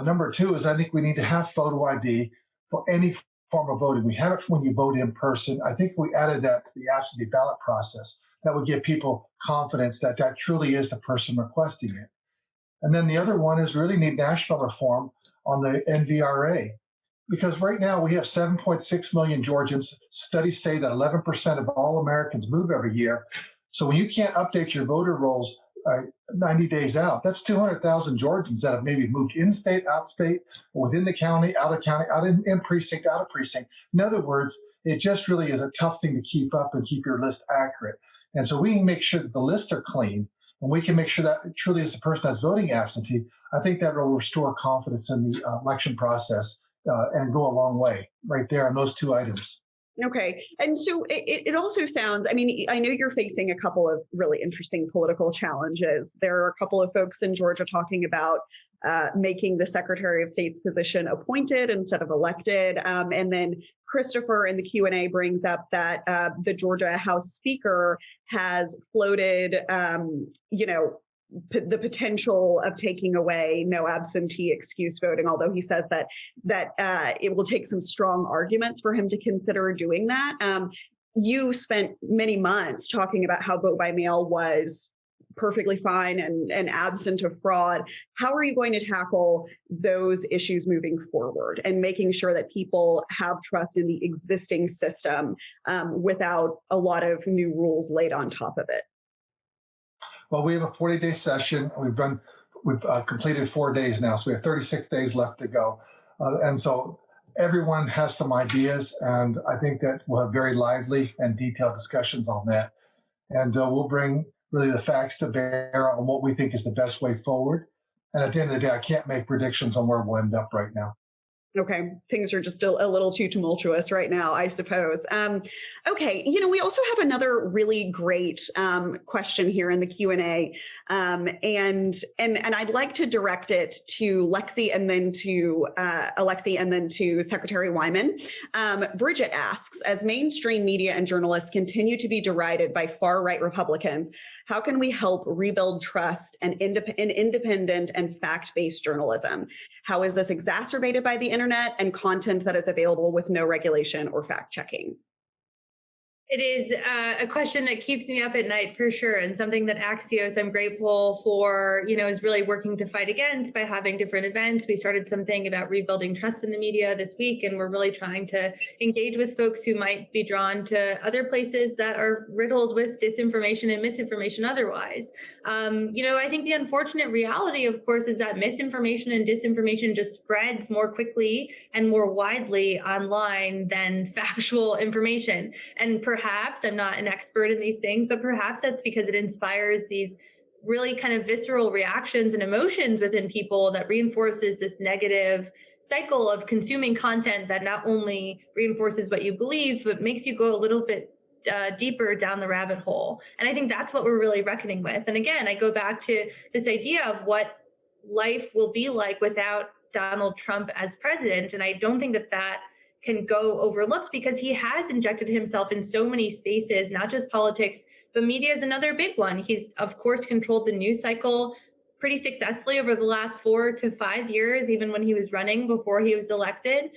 Number two is, I think we need to have photo ID for any form of voting. We have it when you vote in person. I think if we added that to the absentee ballot process, that would give people confidence that that truly is the person requesting it. And then the other one is, really need national reform on the NVRA. Because right now we have 7.6 million Georgians. Studies say that 11% of all Americans move every year. So when you can't update your voter rolls 90 days out, that's 200,000 Georgians that have maybe moved in-state, out-state, within the county, out in precinct, out of precinct. In other words, it just really is a tough thing to keep up and keep your list accurate. And so we can make sure that the lists are clean, and we can make sure that it truly is the person that's voting absentee. I think that will restore confidence in the election process and go a long way right there on those two items. Okay. And so it also sounds, I mean, I know you're facing a couple of really interesting political challenges. There are a couple of folks in Georgia talking about making the Secretary of State's position appointed instead of elected. And then Christopher in the Q&A brings up that the Georgia House Speaker has floated, the potential of taking away no absentee excuse voting, although he says that it will take some strong arguments for him to consider doing that. You spent many months talking about how vote by mail was perfectly fine and absent of fraud. How are you going to tackle those issues moving forward and making sure that people have trust in the existing system without a lot of new rules laid on top of it? Well, we have a 40-day session. We've completed 4 days now, so we have 36 days left to go. And so everyone has some ideas, and I think that we'll have very lively and detailed discussions on that. And we'll bring really the facts to bear on what we think is the best way forward. And at the end of the day, I can't make predictions on where we'll end up right now. Okay, things are just a little too tumultuous right now, I suppose. Okay, we also have another really great question here in the Q&A, and I'd like to direct it to Alexi and then to Secretary Wyman. Bridget asks, as mainstream media and journalists continue to be derided by far-right Republicans, how can we help rebuild trust in independent and fact-based journalism? How is this exacerbated by the internet and content that is available with no regulation or fact checking? It is a question that keeps me up at night for sure, and something that Axios, I'm grateful for, is really working to fight against by having different events. We started something about rebuilding trust in the media this week, and we're really trying to engage with folks who might be drawn to other places that are riddled with disinformation and misinformation otherwise. I think the unfortunate reality, of course, is that misinformation and disinformation just spreads more quickly and more widely online than factual information. And perhaps, I'm not an expert in these things, but perhaps that's because it inspires these really kind of visceral reactions and emotions within people that reinforces this negative cycle of consuming content that not only reinforces what you believe, but makes you go a little bit deeper down the rabbit hole. And I think that's what we're really reckoning with. And again, I go back to this idea of what life will be like without Donald Trump as president. And I don't think that can go overlooked, because he has injected himself in so many spaces, not just politics, but media is another big one. He's, of course, controlled the news cycle pretty successfully over the last 4 to 5 years, even when he was running before he was elected.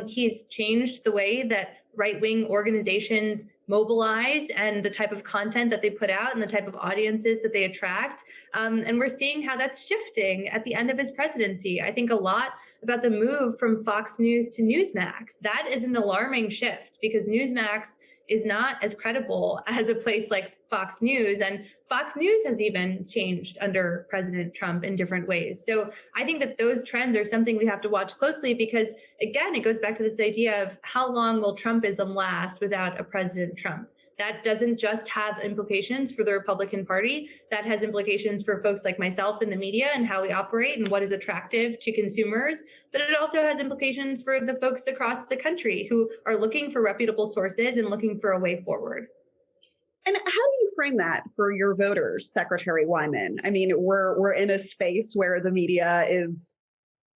He's changed the way that right-wing organizations mobilize and the type of content that they put out and the type of audiences that they attract. And we're seeing how that's shifting at the end of his presidency. I think a lot about the move from Fox News to Newsmax. That is an alarming shift because Newsmax is not as credible as a place like Fox News. And Fox News has even changed under President Trump in different ways. So I think that those trends are something we have to watch closely because, again, it goes back to this idea of how long will Trumpism last without a President Trump? That doesn't just have implications for the Republican Party. That has implications for folks like myself in the media and how we operate and what is attractive to consumers. But it also has implications for the folks across the country who are looking for reputable sources and looking for a way forward. And how do you frame that for your voters, Secretary Wyman? I mean, we're in a space where the media is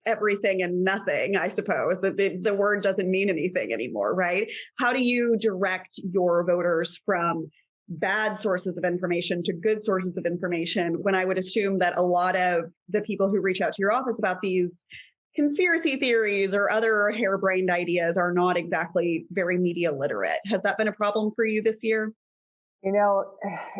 everything and nothing, I suppose, that the word doesn't mean anything anymore, right? How do you direct your voters from bad sources of information to good sources of information when I would assume that a lot of the people who reach out to your office about these conspiracy theories or other harebrained ideas are not exactly very media literate? Has that been a problem for you this year? You know,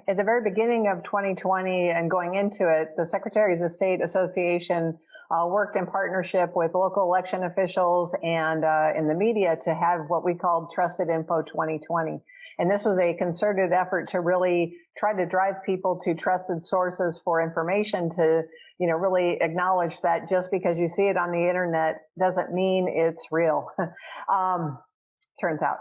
at the very beginning of 2020 and going into it, the Secretaries of State Association worked in partnership with local election officials and in the media to have what we called Trusted Info 2020. And this was a concerted effort to really try to drive people to trusted sources for information to, you know, really acknowledge that just because you see it on the internet doesn't mean it's real. Turns out.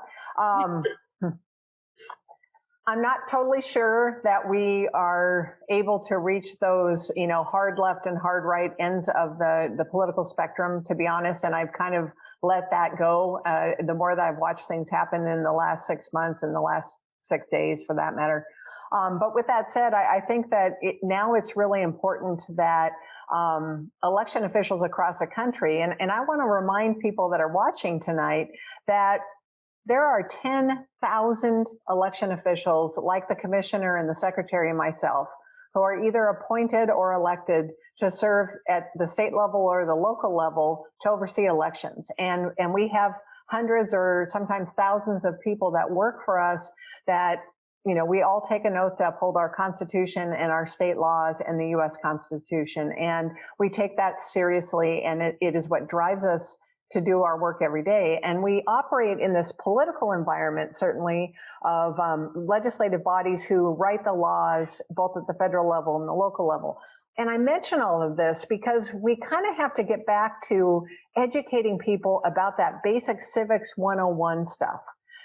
I'm not totally sure that we are able to reach those, you know, hard left and hard right ends of the political spectrum, to be honest. And I've kind of let that go. The more that I've watched things happen in the last 6 months and the last 6 days for that matter. But with that said, I think that now it's really important that election officials across the country, and I want to remind people that are watching tonight that there are 10,000 election officials like the commissioner and the secretary and myself who are either appointed or elected to serve at the state level or the local level to oversee elections. And we have hundreds or sometimes thousands of people that work for us that, you know, we all take an oath to uphold our Constitution and our state laws and the U.S. Constitution. And we take that seriously. And it is what drives us to do our work every day. And we operate in this political environment, certainly, of legislative bodies who write the laws, both at the federal level and the local level. And I mention all of this because we kind of have to get back to educating people about that basic civics 101 stuff,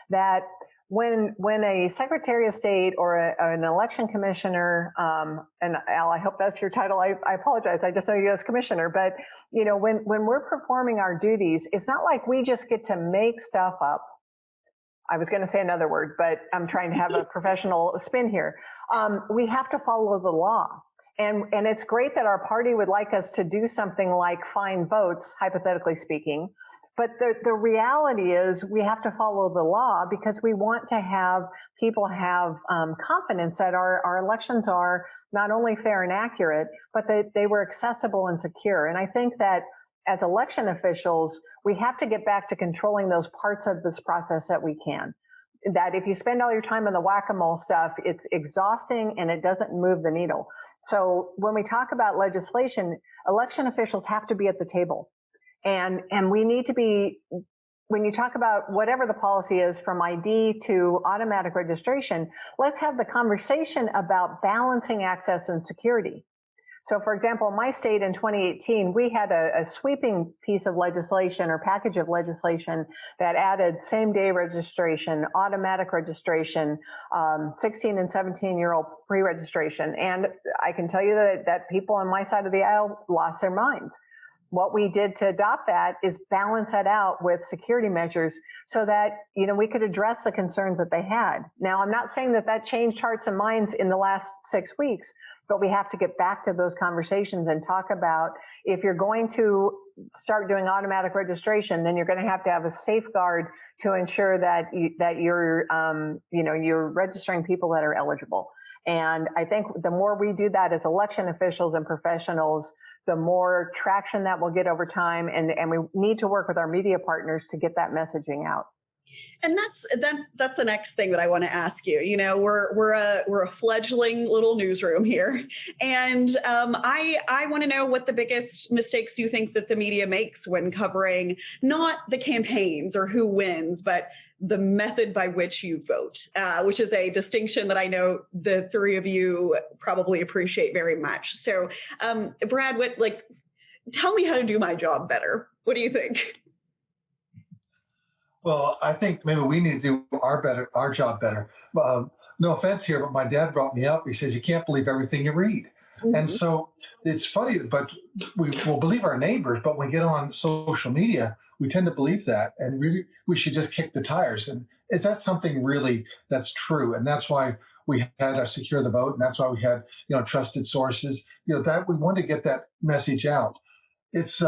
that when a Secretary of State or an election commissioner, and Al, I hope that's your title. I apologize. I just know you as commissioner, but you know, when we're performing our duties, it's not like we just get to make stuff up. I was going to say another word, but I'm trying to have a professional spin here. We have to follow the law. And it's great that our party would like us to do something like find votes, hypothetically speaking. But the reality is we have to follow the law because we want to have people have confidence that our elections are not only fair and accurate, but that they were accessible and secure. And I think that as election officials, we have to get back to controlling those parts of this process that we can. That if you spend all your time on the whack-a-mole stuff, it's exhausting and it doesn't move the needle. So when we talk about legislation, election officials have to be at the table. And we need to be, when you talk about whatever the policy is from ID to automatic registration, let's have the conversation about balancing access and security. So for example, in my state in 2018, we had a sweeping piece of legislation or package of legislation that added same-day registration, automatic registration, 16 and 17-year-old pre-registration. And I can tell you that people on my side of the aisle lost their minds. What we did to adopt that is balance that out with security measures so that, you know, we could address the concerns that they had. Now, I'm not saying that changed hearts and minds in the last 6 weeks, but we have to get back to those conversations and talk about if you're going to start doing automatic registration, then you're going to have a safeguard to ensure that you're registering people that are eligible. And I think the more we do that as election officials and professionals, the more traction that will get over time. And we need to work with our media partners to get that messaging out. And that's the next thing that I want to ask you. You know, we're a fledgling little newsroom here, and I want to know what the biggest mistakes you think that the media makes when covering not the campaigns or who wins, but the method by which you vote, which is a distinction that I know the three of you probably appreciate very much. So, Brad, tell me how to do my job better. What do you think? Well, I think maybe we need to do our job better. No offense here, but my dad brought me up. He says you can't believe everything you read, and so it's funny. But we will believe our neighbors, but when we get on social media, we tend to believe that, and we should just kick the tires. And is that something really that's true? And that's why we had to secure the vote, and that's why we had trusted sources. That we want to get that message out. It's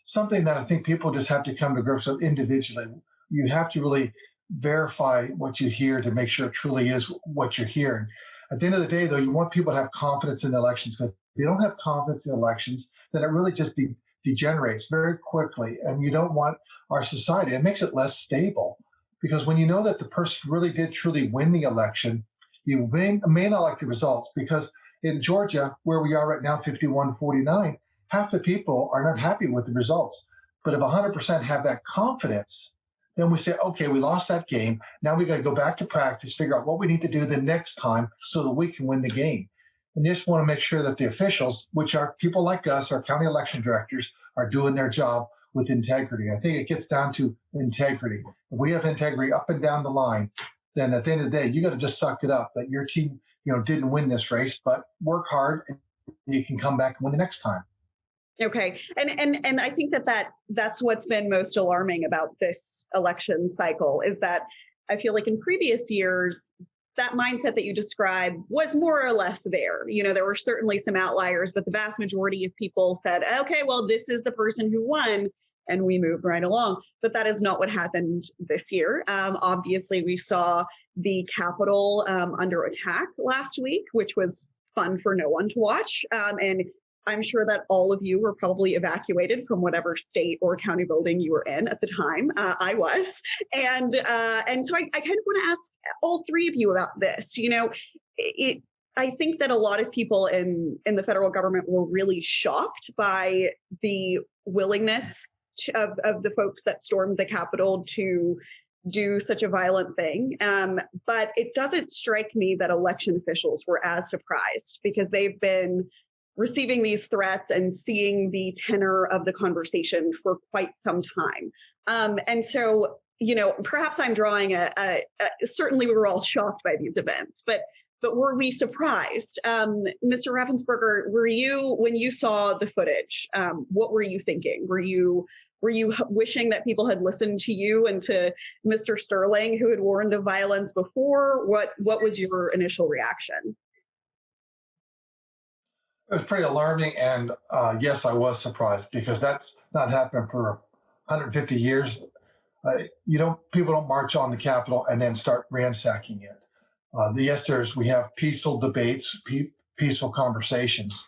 something that I think people just have to come to grips with individually. You have to really verify what you hear to make sure it truly is what you're hearing. At the end of the day, though, you want people to have confidence in the elections, because if you don't have confidence in elections, then it really just degenerates very quickly. And you don't want our society. It makes it less stable, because when you know that the person really did truly win the election, you may not like the results, because in Georgia, where we are right now, 51-49, half the people are not happy with the results. But if 100% have that confidence, then we say, okay, we lost that game. Now we got to go back to practice, figure out what we need to do the next time so that we can win the game. And just want to make sure that the officials, which are people like us, our county election directors, are doing their job with integrity. I think it gets down to integrity. If we have integrity up and down the line, then at the end of the day, you got to just suck it up that your team, didn't win this race, but work hard and you can come back and win the next time. Okay. And I think that's what's been most alarming about this election cycle, is that I feel like in previous years, that mindset that you described was more or less there. There were certainly some outliers, but the vast majority of people said, okay, well, this is the person who won, and we moved right along. But that is not what happened this year. Obviously, we saw the Capitol under attack last week, which was fun for no one to watch. And I'm sure that all of you were probably evacuated from whatever state or county building you were in at the time. I was. And so I kind of want to ask all three of you about this. I think that a lot of people in the federal government were really shocked by the willingness of the folks that stormed the Capitol to do such a violent thing. But it doesn't strike me that election officials were as surprised, because they've been receiving these threats and seeing the tenor of the conversation for quite some time. And so, perhaps I'm drawing certainly we were all shocked by these events, but were we surprised? Mr. Raffensperger, when you saw the footage, what were you thinking? Were you wishing that people had listened to you and to Mr. Sterling, who had warned of violence before? What was your initial reaction? It was pretty alarming, and yes, I was surprised, because that's not happened for 150 years. People don't march on the Capitol and then start ransacking it. We have peaceful debates, peaceful conversations.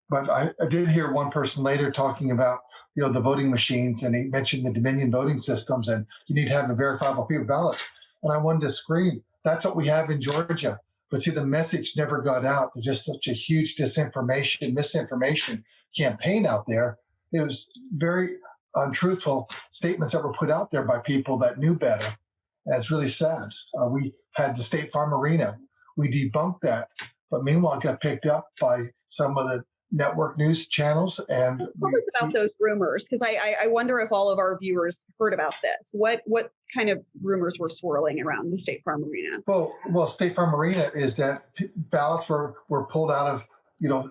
But I did hear one person later talking about the voting machines, and he mentioned the Dominion voting systems, and you need to have a verifiable paper ballot. And I wanted to scream, that's what we have in Georgia. But see, the message never got out. There's just such a huge misinformation campaign out there. It was very untruthful statements that were put out there by people that knew better. And it's really sad. We had the State Farm Arena. We debunked that. But meanwhile, it got picked up by some of the network news channels. And what was about those rumors? Because I wonder if all of our viewers heard about this. What kind of rumors were swirling around the State Farm Arena? Well, State Farm Arena is that ballots were pulled out of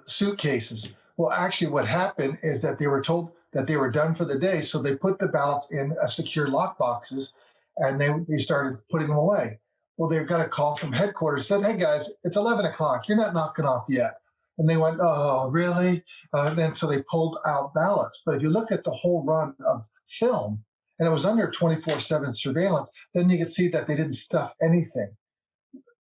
suitcases. Well, actually, what happened is that they were told that they were done for the day, so they put the ballots in secure lock boxes, and they started putting them away. Well, they got a call from headquarters, said, "Hey guys, it's 11 o'clock. You're not knocking off yet." And they went, "Oh, really?" And then so they pulled out ballots. But if you look at the whole run of film, and it was under 24/7 surveillance, then you could see that they didn't stuff anything.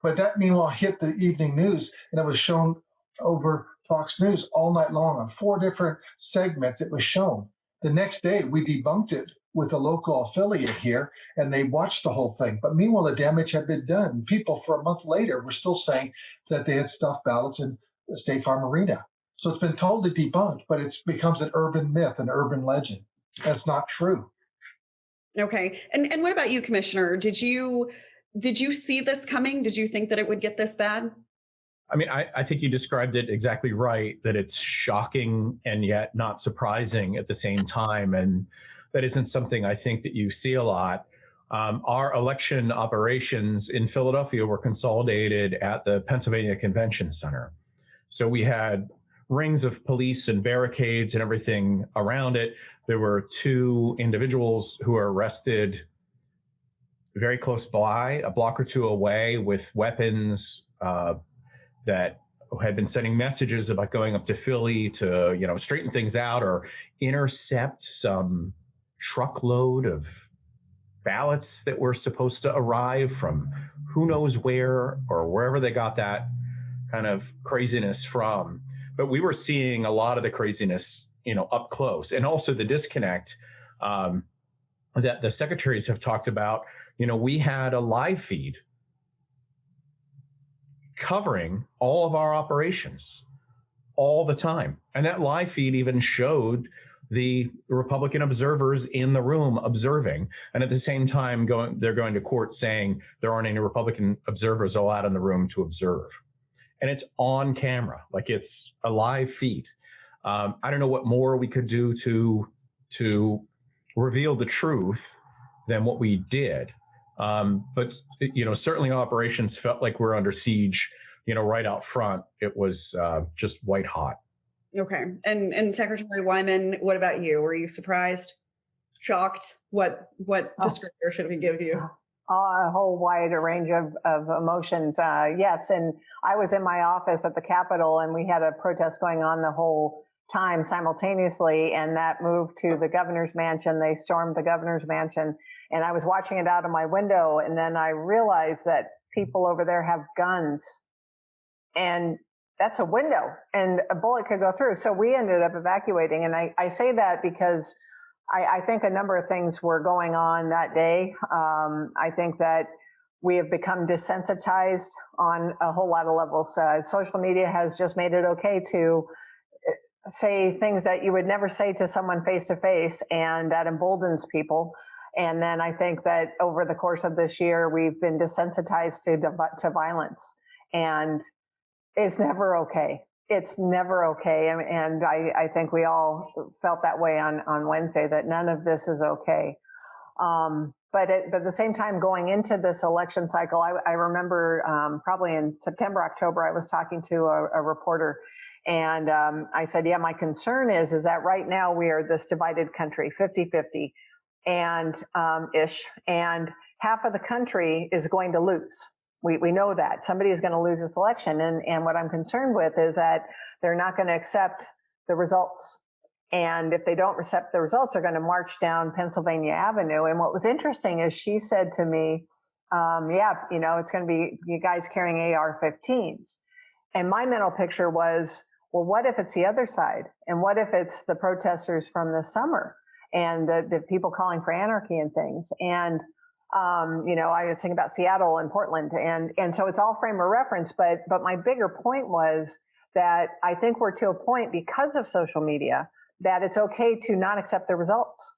But that meanwhile hit the evening news, and it was shown over Fox News all night long on 4 different segments. It was shown. The next day, we debunked it with a local affiliate here, and they watched the whole thing. But meanwhile, the damage had been done. People for a month later were still saying that they had stuffed ballots in the State Farm Arena. So it's been totally debunked, but it becomes an urban myth, an urban legend. That's not true. Okay. And what about you, Commissioner? Did you see this coming? Did you think that it would get this bad? I mean, I think you described it exactly right, that it's shocking and yet not surprising at the same time. And that isn't something I think that you see a lot. Our election operations in Philadelphia were consolidated at the Pennsylvania Convention Center. So we had rings of police and barricades and everything around it. There were 2 individuals who were arrested very close by, a block or 2 away, with weapons that had been sending messages about going up to Philly to, straighten things out or intercept some truckload of ballots that were supposed to arrive from who knows where or wherever they got that kind of craziness from. But we were seeing a lot of the craziness, up close, and also the disconnect that the secretaries have talked about. We had a live feed covering all of our operations all the time. And that live feed even showed the Republican observers in the room observing. And at the same time, they're going to court saying there aren't any Republican observers allowed in the room to observe. And it's on camera, like it's a live feed. I don't know what more we could do to reveal the truth than what we did. But certainly operations felt like we're under siege, right out front. It was just white hot. Okay. And Secretary Wyman, what about you? Were you surprised, shocked? What descriptor should we give you? A whole wide range of emotions. Yes. And I was in my office at the Capitol, and we had a protest going on the whole time simultaneously, and that moved to the governor's mansion. They stormed the governor's mansion, and I was watching it out of my window, and then I realized that people over there have guns, and that's a window, and a bullet could go through. So we ended up evacuating, and I say that because I think a number of things were going on that day. I think that we have become desensitized on a whole lot of levels. Social media has just made it okay to say things that you would never say to someone face to face, and that emboldens people. And then I think that over the course of this year, we've been desensitized to violence, and it's never okay. It's never okay. And I think we all felt that way on Wednesday, that none of this is okay. But at the same time, going into this election cycle, I remember probably in September, October, I was talking to a reporter, and I said, yeah, my concern is that right now we are this divided country, 50-50 and ish, and half of the country is going to lose. We know that somebody is going to lose this election. And what I'm concerned with is that they're not going to accept the results. And if they don't accept the results, they're going to march down Pennsylvania Avenue. And what was interesting is she said to me, it's going to be you guys carrying AR-15s. And my mental picture was, well, what if it's the other side? And what if it's the protesters from this summer and the people calling for anarchy and things? And I was thinking about Seattle and Portland, and so it's all frame of reference. But my bigger point was that I think we're to a point because of social media that it's okay to not accept the results.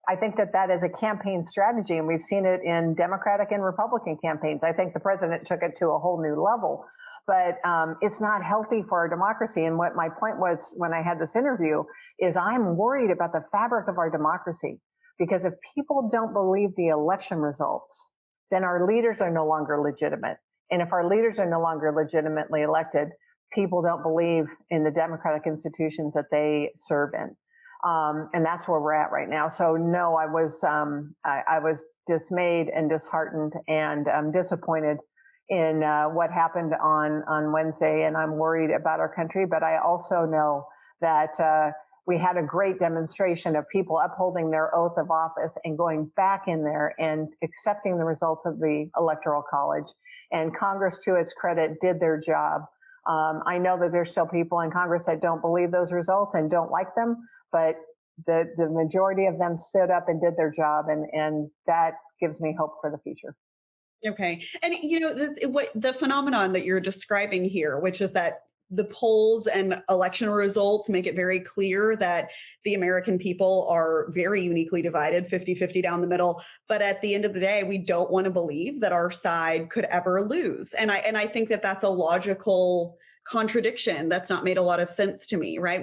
I think that is a campaign strategy, and we've seen it in Democratic and Republican campaigns. I think the president took it to a whole new level, but it's not healthy for our democracy. And what my point was when I had this interview is I'm worried about the fabric of our democracy. Because if people don't believe the election results, then our leaders are no longer legitimate. And if our leaders are no longer legitimately elected, people don't believe in the democratic institutions that they serve in. And that's where we're at right now. So no, I was dismayed and disheartened and disappointed in what happened on Wednesday. And I'm worried about our country, but I also know that we had a great demonstration of people upholding their oath of office and going back in there and accepting the results of the Electoral College. And Congress, to its credit, did their job. I know that there's still people in Congress that don't believe those results and don't like them, but the majority of them stood up and did their job, and that gives me hope for the future. Okay. And what the phenomenon that you're describing here, which is that the polls and election results make it very clear that the American people are very uniquely divided, 50-50 down the middle. But at the end of the day, we don't want to believe that our side could ever lose. And I think that that's a logical contradiction that's not made a lot of sense to me, right?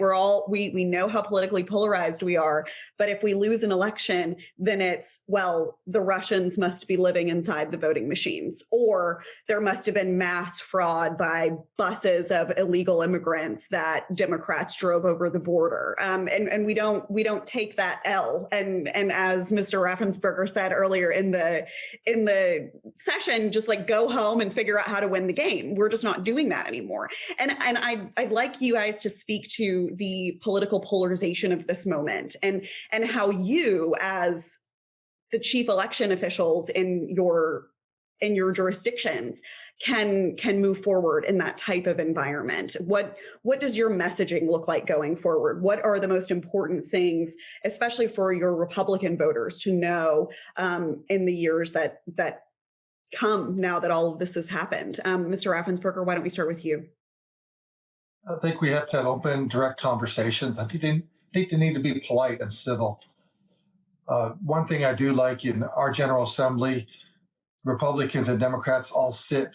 We know how politically polarized we are, but if we lose an election, then it's, well, the Russians must be living inside the voting machines, or there must have been mass fraud by buses of illegal immigrants that Democrats drove over the border. And we don't take that L. And as Mr. Raffensperger said earlier in the session, just like go home and figure out how to win the game. We're just not doing that anymore. And I'd like you guys to speak to the political polarization of this moment and how you, as the chief election officials in your jurisdictions, can move forward in that type of environment. What does your messaging look like going forward? What are the most important things, especially for your Republican voters, to know in the years that come now that all of this has happened? Mr. Raffensperger, why don't we start with you? I think we have to have open, direct conversations. I think they need to be polite and civil. One thing I do like in our General Assembly, Republicans and Democrats all sit,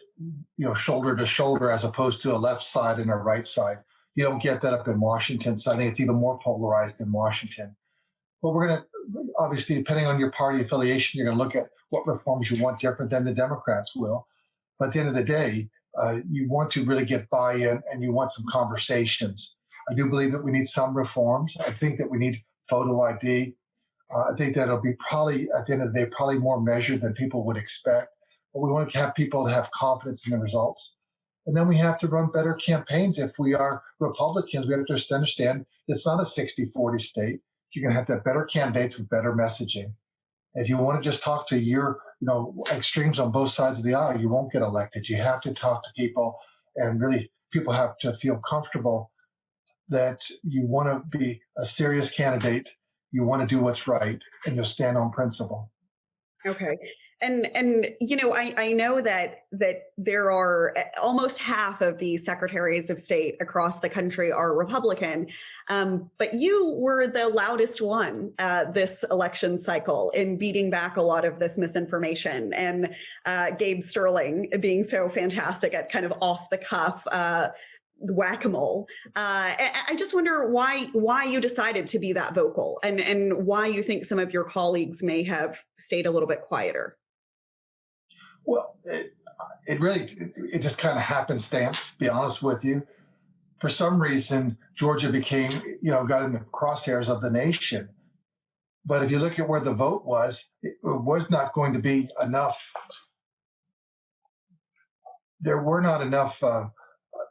shoulder to shoulder, as opposed to a left side and a right side. You don't get that up in Washington, so I think it's even more polarized in Washington. But we're going to, obviously, depending on your party affiliation, you're going to look at what reforms you want different than the Democrats will. But at the end of the day, you want to really get buy-in, and you want some conversations. I do believe that we need some reforms. I think that we need photo ID. I think that it'll be probably, at the end of the day, probably more measured than people would expect. But we want to have people to have confidence in the results. And then we have to run better campaigns. If we are Republicans, we have to just understand it's not a 60-40 state. You're going to have to have better candidates with better messaging. If you want to just talk to your, extremes on both sides of the aisle, you won't get elected. You have to talk to people, and really people have to feel comfortable that you want to be a serious candidate, you want to do what's right, and you'll stand on principle. Okay. And I know that there are almost half of the secretaries of state across the country are Republican, but you were the loudest one this election cycle in beating back a lot of this misinformation, and Gabe Sterling being so fantastic at kind of off the cuff whack-a-mole. I just wonder why you decided to be that vocal, and why you think some of your colleagues may have stayed a little bit quieter. Well, it just kind of happenstance, to be honest with you. For some reason, Georgia became, got in the crosshairs of the nation. But if you look at where the vote was, it was not going to be enough. There were not enough.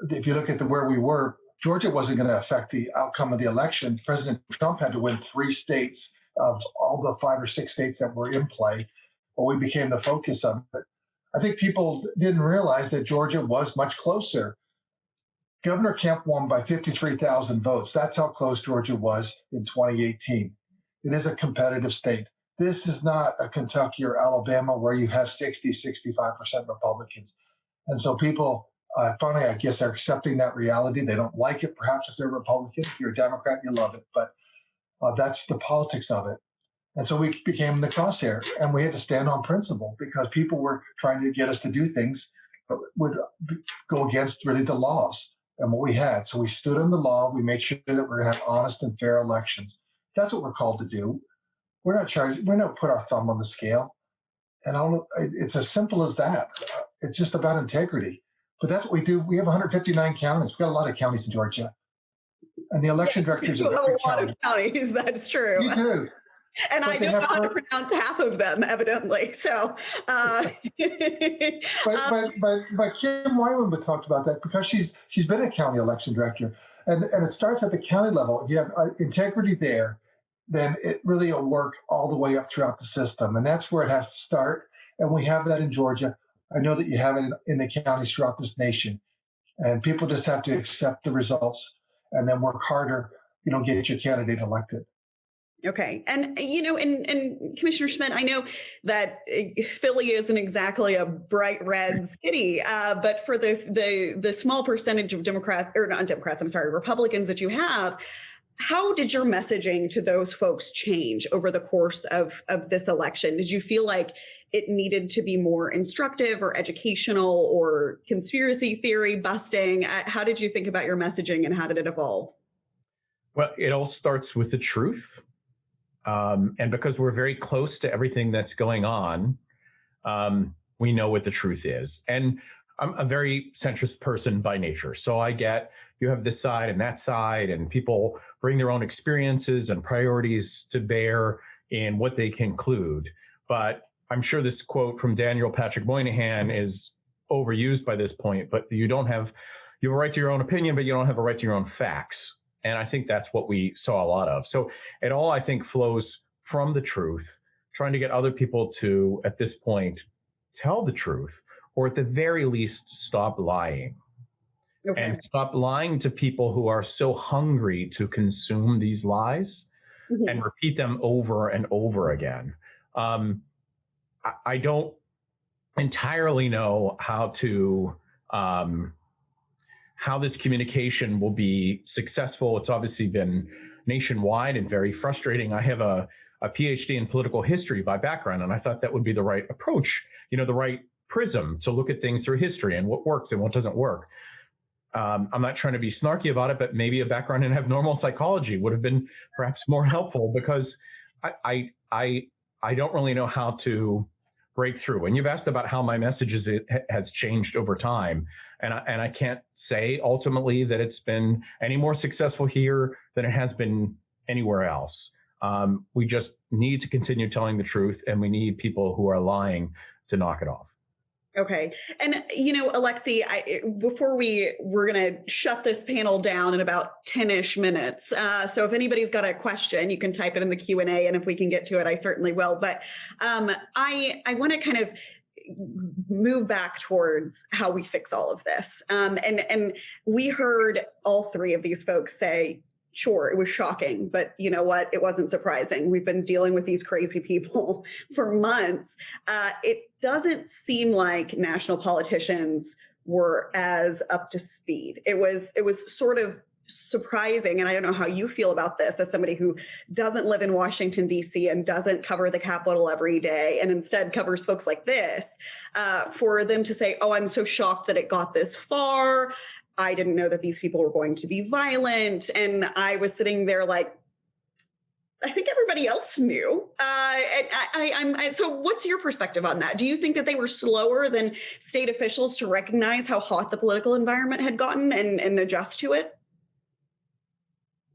If you look at where we were, Georgia wasn't going to affect the outcome of the election. President Trump had to win 3 states of all the 5 or 6 states that were in play. But we became the focus of it. I think people didn't realize that Georgia was much closer. Governor Kemp won by 53,000 votes. That's how close Georgia was in 2018. It is a competitive state. This is not a Kentucky or Alabama where you have 65% Republicans. And so people, finally, I guess, are accepting that reality. They don't like it, perhaps, if they're Republican. If you're a Democrat, you love it. But that's the politics of it. And so we became the crosshair, and we had to stand on principle because people were trying to get us to do things that would go against really the laws and what we had. So we stood on the law. We made sure that we're going to have honest and fair elections. That's what we're called to do. We're not charged. We're not put our thumb on the scale. And it's as simple as that. It's just about integrity. But that's what we do. We have 159 counties. We've got a lot of counties in Georgia. And the election directors have a lot of counties. That's true. You do. And but I don't know how to pronounce half of them, evidently. So, but Kim Wyman talked about that because she's been a county election director, and it starts at the county level. If you have integrity there, then it really will work all the way up throughout the system, and that's where it has to start. And we have that in Georgia. I know that you have it in the counties throughout this nation, and people just have to accept the results and then work harder. Get your candidate elected. Okay. And, and Commissioner Schmidt, I know that Philly isn't exactly a bright red city, but for the small percentage of Republicans that you have, how did your messaging to those folks change over the course of this election? Did you feel like it needed to be more instructive or educational or conspiracy theory busting? How did you think about your messaging and how did it evolve? Well, it all starts with the truth. And because we're very close to everything that's going on, we know what the truth is. And I'm a very centrist person by nature. So I get you have this side and that side, and people bring their own experiences and priorities to bear in what they conclude. But I'm sure this quote from Daniel Patrick Moynihan is overused by this point, but you have a right to your own opinion, but you don't have a right to your own facts. And I think that's what we saw a lot of. So it all, I think, flows from the truth, trying to get other people to, at this point, tell the truth, or at the very least, stop lying. Okay. And stop lying to people who are so hungry to consume these lies and repeat them over and over again. I don't entirely know how this communication will be successful. It's obviously been nationwide and very frustrating. I have a PhD in political history by background, and I thought that would be the right approach, the right prism to look at things through history and what works and what doesn't work. I'm not trying to be snarky about it, but maybe a background in abnormal psychology would have been perhaps more helpful, because I don't really know how to break through. And you've asked about how my message has changed over time. And I can't say ultimately that it's been any more successful here than it has been anywhere else. We just need to continue telling the truth, and we need people who are lying to knock it off. Okay. And, Alexi, before we're going to shut this panel down in about 10-ish minutes. So if anybody's got a question, you can type it in the Q&A. And if we can get to it, I certainly will. But I want to kind of move back towards how we fix all of this. And we heard all three of these folks say, sure, it was shocking, but you know what? It wasn't surprising. We've been dealing with these crazy people for months. It doesn't seem like national politicians were as up to speed. It was sort of surprising, and I don't know how you feel about this as somebody who doesn't live in Washington, D.C. and doesn't cover the Capitol every day and instead covers folks like this, for them to say, oh, I'm so shocked that it got this far. I didn't know that these people were going to be violent. And I was sitting there like, I think everybody else knew. So what's your perspective on that? Do you think that they were slower than state officials to recognize how hot the political environment had gotten and adjust to it?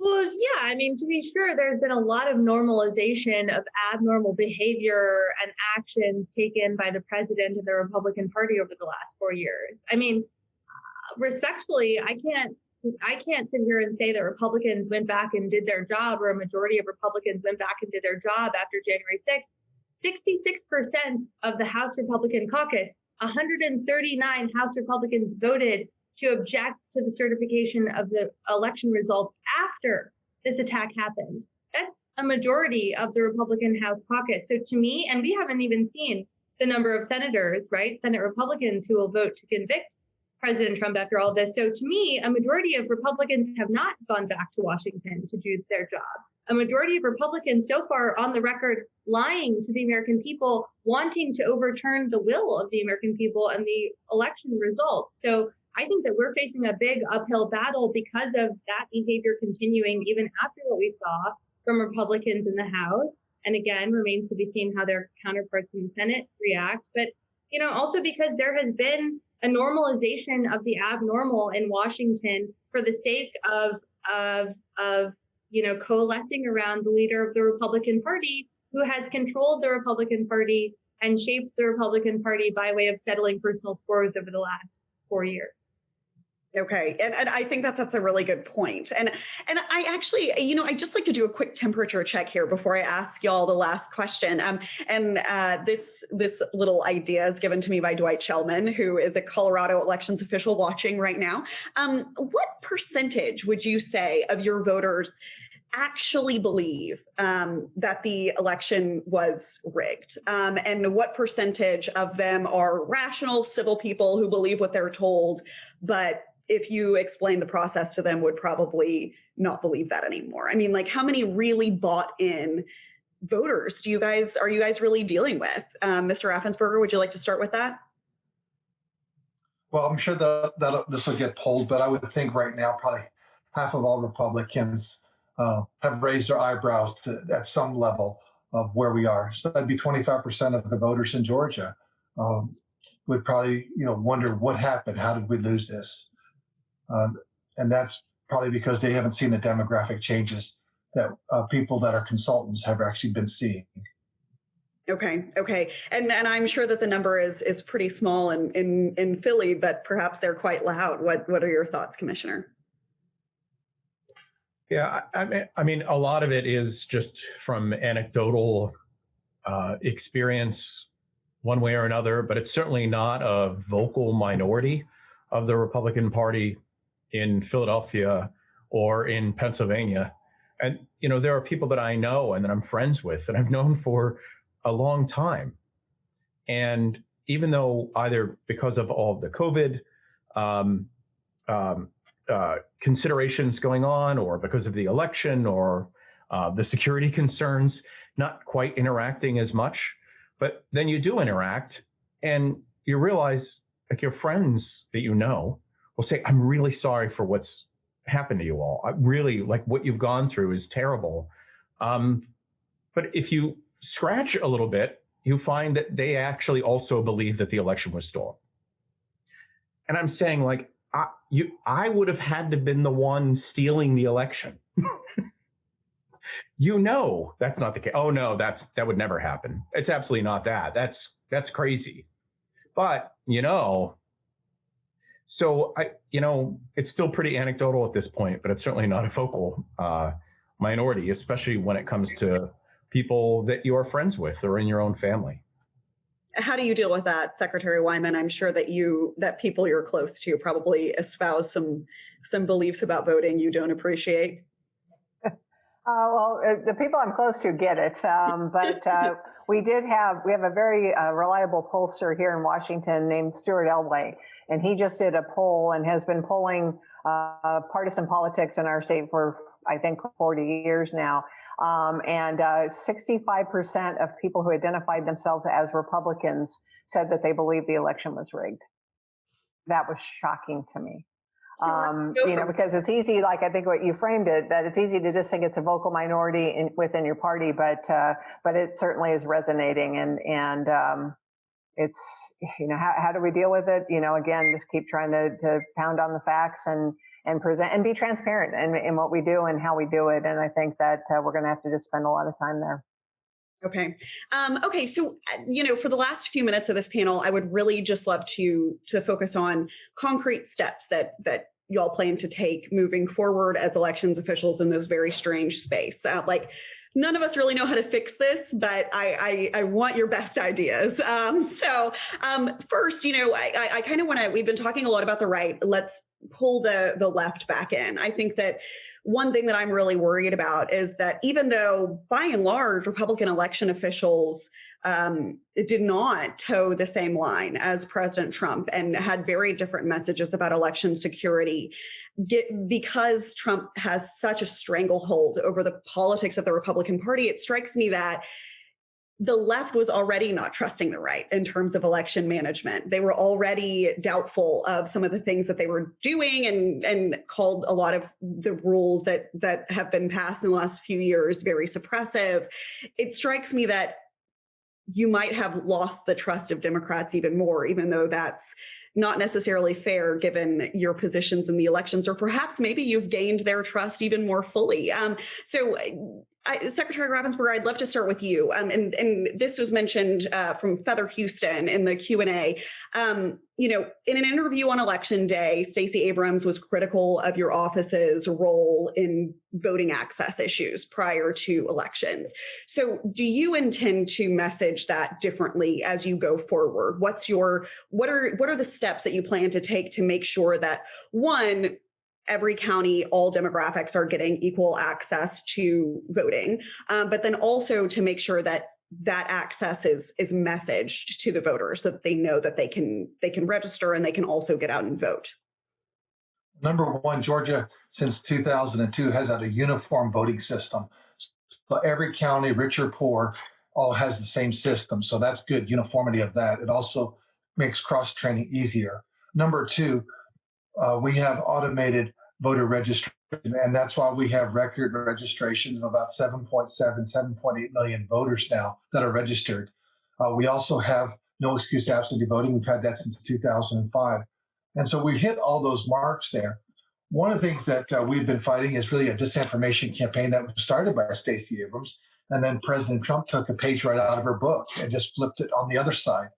Well, yeah, I mean, to be sure, there's been a lot of normalization of abnormal behavior and actions taken by the president and the Republican Party over the last 4 years. I mean, respectfully, I can't sit here and say that Republicans went back and did their job, or a majority of Republicans went back and did their job after January 6th. 66% of the House Republican caucus, 139 House Republicans voted to object to the certification of the election results after this attack happened. That's a majority of the Republican House caucus. So to me, and we haven't even seen the number of senators, right, Senate Republicans who will vote to convict President Trump after all this. So to me, a majority of Republicans have not gone back to Washington to do their job. A majority of Republicans so far are on the record lying to the American people, wanting to overturn the will of the American people and the election results. So I think that we're facing a big uphill battle because of that behavior continuing even after what we saw from Republicans in the House. And again, remains to be seen how their counterparts in the Senate react. But, also because there has been a normalization of the abnormal in Washington for the sake of coalescing around the leader of the Republican Party, who has controlled the Republican Party and shaped the Republican Party by way of settling personal scores over the last 4 years. Okay. And I think that's a really good point. And I actually, I just like to do a quick temperature check here before I ask y'all the last question. This little idea is given to me by Dwight Shellman, who is a Colorado elections official watching right now. What percentage would you say of your voters actually believe that the election was rigged? And what percentage of them are rational civil people who believe what they're told, but if you explain the process to them would probably not believe that anymore? I mean, like, how many really bought in voters are you guys really dealing with? Mr. Raffensperger, would you like to start with that? Well, I'm sure that this will get polled, but I would think right now probably half of all Republicans have raised their eyebrows at some level of where we are. So that'd be 25% of the voters in Georgia would probably, wonder what happened. How did we lose this? And that's probably because they haven't seen the demographic changes that people that are consultants have actually been seeing. Okay. And I'm sure that the number is pretty small in Philly, but perhaps they're quite loud. What are your thoughts, Commissioner? Yeah, I mean, a lot of it is just from anecdotal experience one way or another, but it's certainly not a vocal minority of the Republican Party in Philadelphia or in Pennsylvania. And, there are people that I know and that I'm friends with that I've known for a long time. And even though either because of all of the COVID considerations going on, or because of the election, or the security concerns, not quite interacting as much. But then you do interact and you realize, like, your friends that will say, I'm really sorry for what's happened to you all. I really, like, what you've gone through is terrible. But if you scratch a little bit, you find that they actually also believe that the election was stolen. And I'm saying, like, I would have had to been the one stealing the election. That's not the case. Oh no, that would never happen. It's absolutely not that. That's crazy. But so it's still pretty anecdotal at this point, but it's certainly not a vocal minority, especially when it comes to people that you are friends with or in your own family. How do you deal with that, Secretary Wyman? I'm sure that people you're close to probably espouse some beliefs about voting you don't appreciate. Well, the people I'm close to get it, but we have a very reliable pollster here in Washington named Stuart Elway, and he just did a poll and has been polling partisan politics in our state for, I think, 40 years now. And 65% of people who identified themselves as Republicans said that they believed the election was rigged. That was shocking to me. Because it's easy, like I think what you framed it, that it's easy to just think it's a vocal minority within your party, but it certainly is resonating, and it's, how do we deal with it? Again, just keep trying to pound on the facts and present and be transparent in what we do and how we do it. And I think that we're going to have to just spend a lot of time there. Okay. So, for the last few minutes of this panel, I would really just love to focus on concrete steps that y'all plan to take moving forward as elections officials in this very strange space. None of us really know how to fix this, but I want your best ideas. First, I kind of want to, we've been talking a lot about the right. Let's pull the left back in. I think that one thing that I'm really worried about is that even though by and large, Republican election officials did not toe the same line as President Trump and had very different messages about election security, because Trump has such a stranglehold over the politics of the Republican Party, it strikes me that the left was already not trusting the right in terms of election management. They were already doubtful of some of the things that they were doing and called a lot of the rules that have been passed in the last few years very suppressive. It strikes me that you might have lost the trust of Democrats even more, even though that's not necessarily fair given your positions in the elections, or perhaps maybe you've gained their trust even more fully. Secretary Raffensperger, I'd love to start with you. And this was mentioned from Feather Houston in the Q&A. In an interview on Election Day, Stacey Abrams was critical of your office's role in voting access issues prior to elections. So do you intend to message that differently as you go forward? What are the steps that you plan to take to make sure that, one, every county, all demographics are getting equal access to voting, but then also to make sure that that access is messaged to the voters so that they know that they can register and they can also get out and vote. Number one, Georgia, since 2002, has had a uniform voting system. So every county, rich or poor, all has the same system. So that's good, uniformity of that. It also makes cross-training easier. Number two, we have automated voter registration, and that's why we have record registrations of about 7.8 million voters now that are registered. We also have no excuse absentee voting. We've had that since 2005. And so we hit all those marks there. One of the things that we've been fighting is really a disinformation campaign that was started by Stacey Abrams. And then President Trump took a page right out of her book and just flipped it on the other side.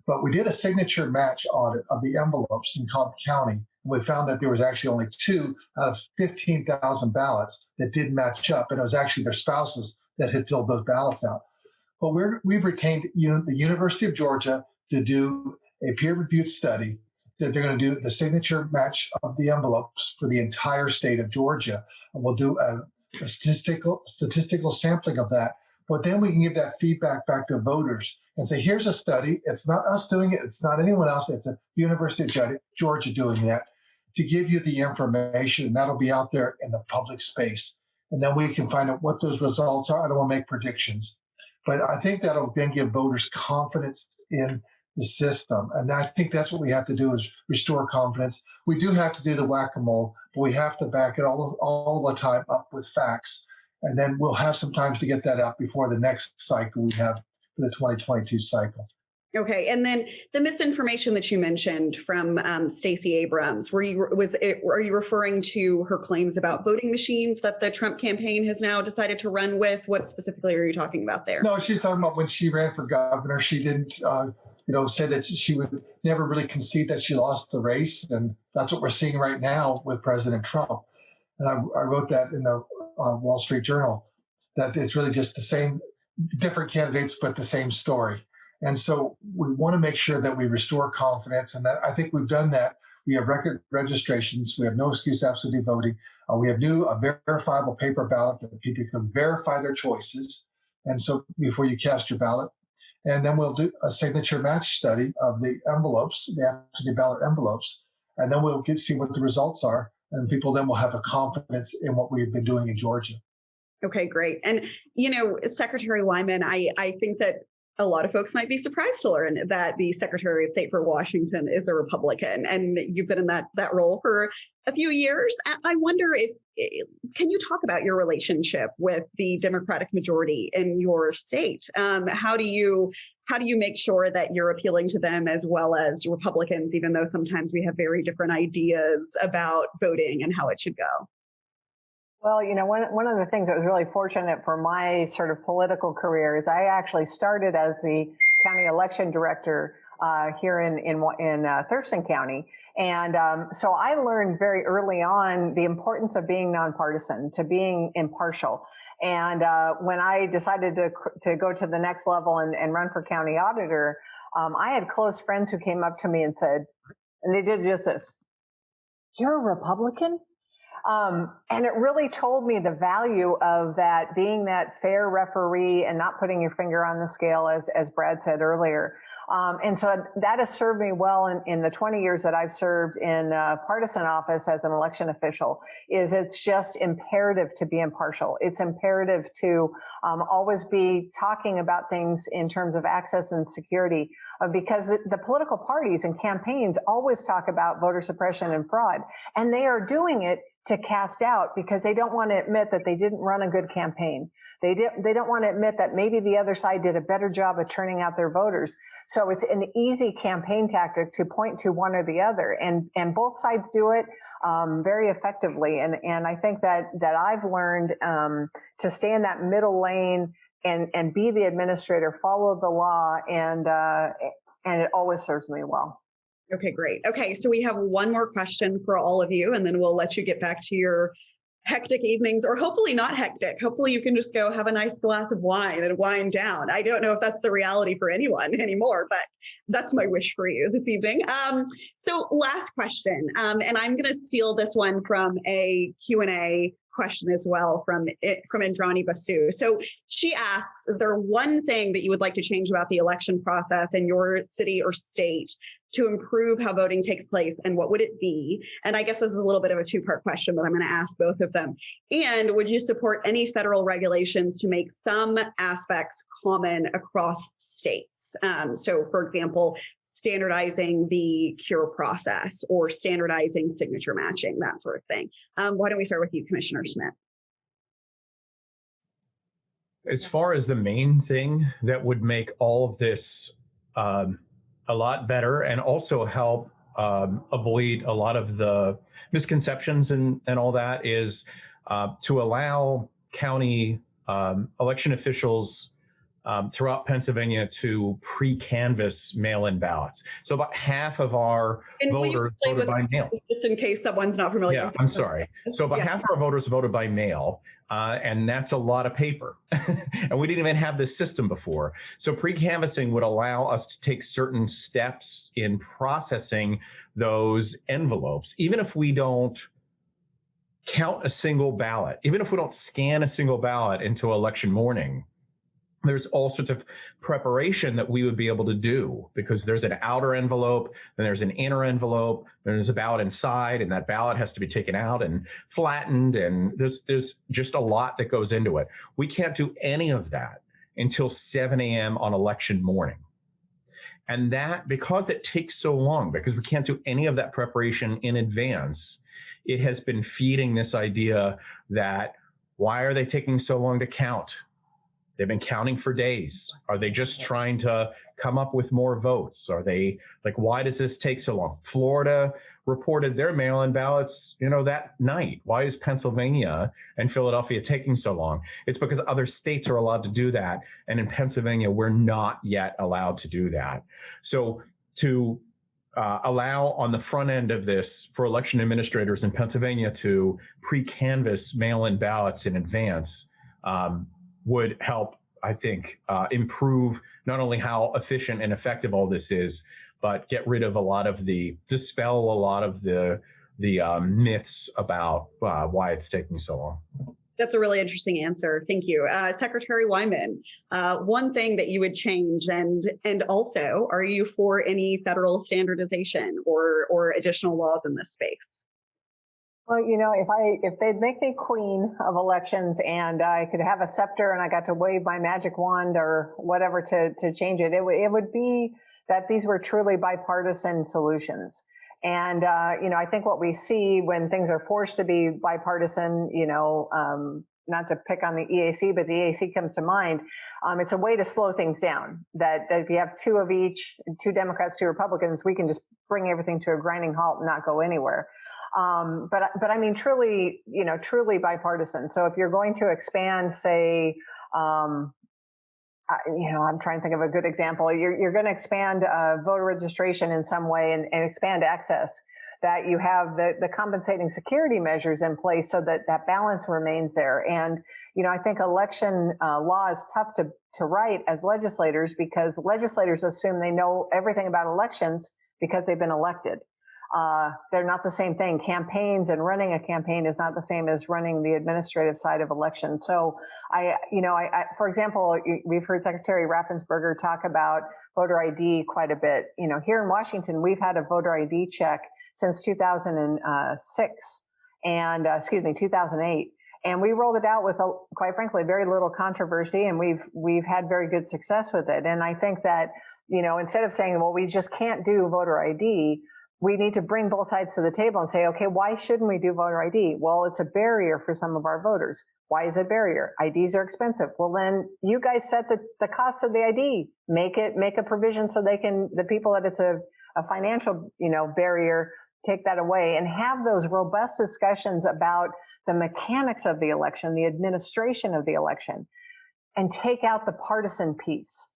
But we did a signature match audit of the envelopes in Cobb County. And we found that there was actually only 2 out of 15,000 ballots that did match up. And it was actually their spouses that had filled those ballots out. But we've retained the University of Georgia to do a peer-reviewed study that they're going to do the signature match of the envelopes for the entire state of Georgia. And we'll do a statistical sampling of that. But then we can give that feedback back to voters and say, here's a study. It's not us doing it. It's not anyone else. It's a University of Georgia doing that to give you the information. And that'll be out there in the public space. And then we can find out what those results are. I don't want to make predictions. But I think that'll then give voters confidence in the system. And I think that's what we have to do is restore confidence. We do have to do the whack-a-mole, but we have to back it all the time up with facts. And then we'll have some time to get that out before the next cycle we have for the 2022 cycle. Okay, and then the misinformation that you mentioned from Stacey Abrams, are you referring to her claims about voting machines that the Trump campaign has now decided to run with? What specifically are you talking about there? No, she's talking about when she ran for governor. She didn't, say that she would never really concede that she lost the race, and that's what we're seeing right now with President Trump. And I wrote that in the Wall Street Journal, that it's really just the same, different candidates, but the same story. And so we want to make sure that we restore confidence. And that, I think we've done that. We have record registrations. We have no excuse absentee voting. We have a verifiable paper ballot that people can verify their choices. And so before you cast your ballot, and then we'll do a signature match study of the envelopes, the absentee ballot envelopes. And then we'll see what the results are. And people then will have a confidence in what we've been doing in Georgia. Okay, great. And, Secretary Wyman, I think that a lot of folks might be surprised to learn that the Secretary of State for Washington is a Republican, and you've been in that role for a few years. I wonder can you talk about your relationship with the Democratic majority in your state? How do you make sure that you're appealing to them as well as Republicans, even though sometimes we have very different ideas about voting and how it should go? Well, one of the things that was really fortunate for my sort of political career is I actually started as the county election director here in Thurston County. And so I learned very early on the importance of being nonpartisan, to being impartial. And when I decided to go to the next level and run for county auditor, I had close friends who came up to me and said, and they did just this, "You're a Republican?" And it really told me the value of that, being that fair referee and not putting your finger on the scale, as Brad said earlier. And so that has served me well in the 20 years that I've served in partisan office as an election official. It's just imperative to be impartial. It's imperative to always be talking about things in terms of access and security, because the political parties and campaigns always talk about voter suppression and fraud, and they are doing it to cast out because they don't want to admit that they didn't run a good campaign. They don't want to admit that maybe the other side did a better job of turning out their voters. So it's an easy campaign tactic to point to one or the other, and both sides do it very effectively. And I think that I've learned to stay in that middle lane and be the administrator, follow the law, and it always serves me well. Okay, great. Okay, so we have one more question for all of you, and then we'll let you get back to your hectic evenings, or hopefully not hectic. Hopefully you can just go have a nice glass of wine and wind down. I don't know if that's the reality for anyone anymore, but that's my wish for you this evening. So last question, and I'm going to steal this one from a Q&A question as well from Indrani Basu. So she asks, is there one thing that you would like to change about the election process in your city or state to improve how voting takes place, and what would it be? And I guess this is a little bit of a two-part question, but I'm going to ask both of them. And would you support any federal regulations to make some aspects common across states? So for example, standardizing the cure process or standardizing signature matching, that sort of thing. Why don't we start with you, Commissioner Schmidt? As far as the main thing that would make all of this a lot better and also help avoid a lot of the misconceptions and all that is to allow county election officials throughout Pennsylvania to pre-canvass mail-in ballots. So about half of our voters voted by mail. Just in case someone's not familiar. Yeah, I'm sorry. So about half of our voters voted by mail, and that's a lot of paper. And we didn't even have this system before. So pre-canvassing would allow us to take certain steps in processing those envelopes, even if we don't count a single ballot, even if we don't scan a single ballot into election morning. There's all sorts of preparation that we would be able to do, because there's an outer envelope, then there's an inner envelope, then there's a ballot inside, and that ballot has to be taken out and flattened, and there's just a lot that goes into it. We can't do any of that until 7 a.m. on election morning. And that, because it takes so long, because we can't do any of that preparation in advance, it has been feeding this idea that, why are they taking so long to count? They've been counting for days. Are they just trying to come up with more votes? Are they like, why does this take so long? Florida reported their mail-in ballots, that night. Why is Pennsylvania and Philadelphia taking so long? It's because other states are allowed to do that. And in Pennsylvania, we're not yet allowed to do that. So to allow on the front end of this for election administrators in Pennsylvania to pre-canvass mail-in ballots in advance would help, I think, improve not only how efficient and effective all this is, but get rid of dispel a lot of the myths about why it's taking so long. That's a really interesting answer. Thank you. Secretary Wyman, one thing that you would change, and also, are you for any federal standardization or additional laws in this space? Well, if they'd make me queen of elections and I could have a scepter and I got to wave my magic wand or whatever to change it, it would be that these were truly bipartisan solutions. And, I think what we see when things are forced to be bipartisan, not to pick on the EAC, but the EAC comes to mind. It's a way to slow things down, that if you have two of each, 2 Democrats, 2 Republicans, we can just bring everything to a grinding halt and not go anywhere. But I mean, truly bipartisan. So if you're going to expand, say, I'm trying to think of a good example. You're going to expand voter registration in some way and expand access, that you have the compensating security measures in place so that balance remains there. And, I think election law is tough to write as legislators, because legislators assume they know everything about elections because they've been elected. They're not the same thing. Campaigns and running a campaign is not the same as running the administrative side of elections. So for example, we've heard Secretary Raffensperger talk about voter ID quite a bit. Here in Washington, we've had a voter ID check since 2006 and 2008. And we rolled it out with, quite frankly, very little controversy, and we've had very good success with it. And I think that, instead of saying, well, we just can't do voter ID, we need to bring both sides to the table and say, okay, why shouldn't we do voter ID? Well, it's a barrier for some of our voters. Why is it a barrier? IDs are expensive. Well, then you guys set the cost of the ID. Make a provision so the people that it's a financial, barrier, take that away, and have those robust discussions about the mechanics of the election, the administration of the election, and take out the partisan piece.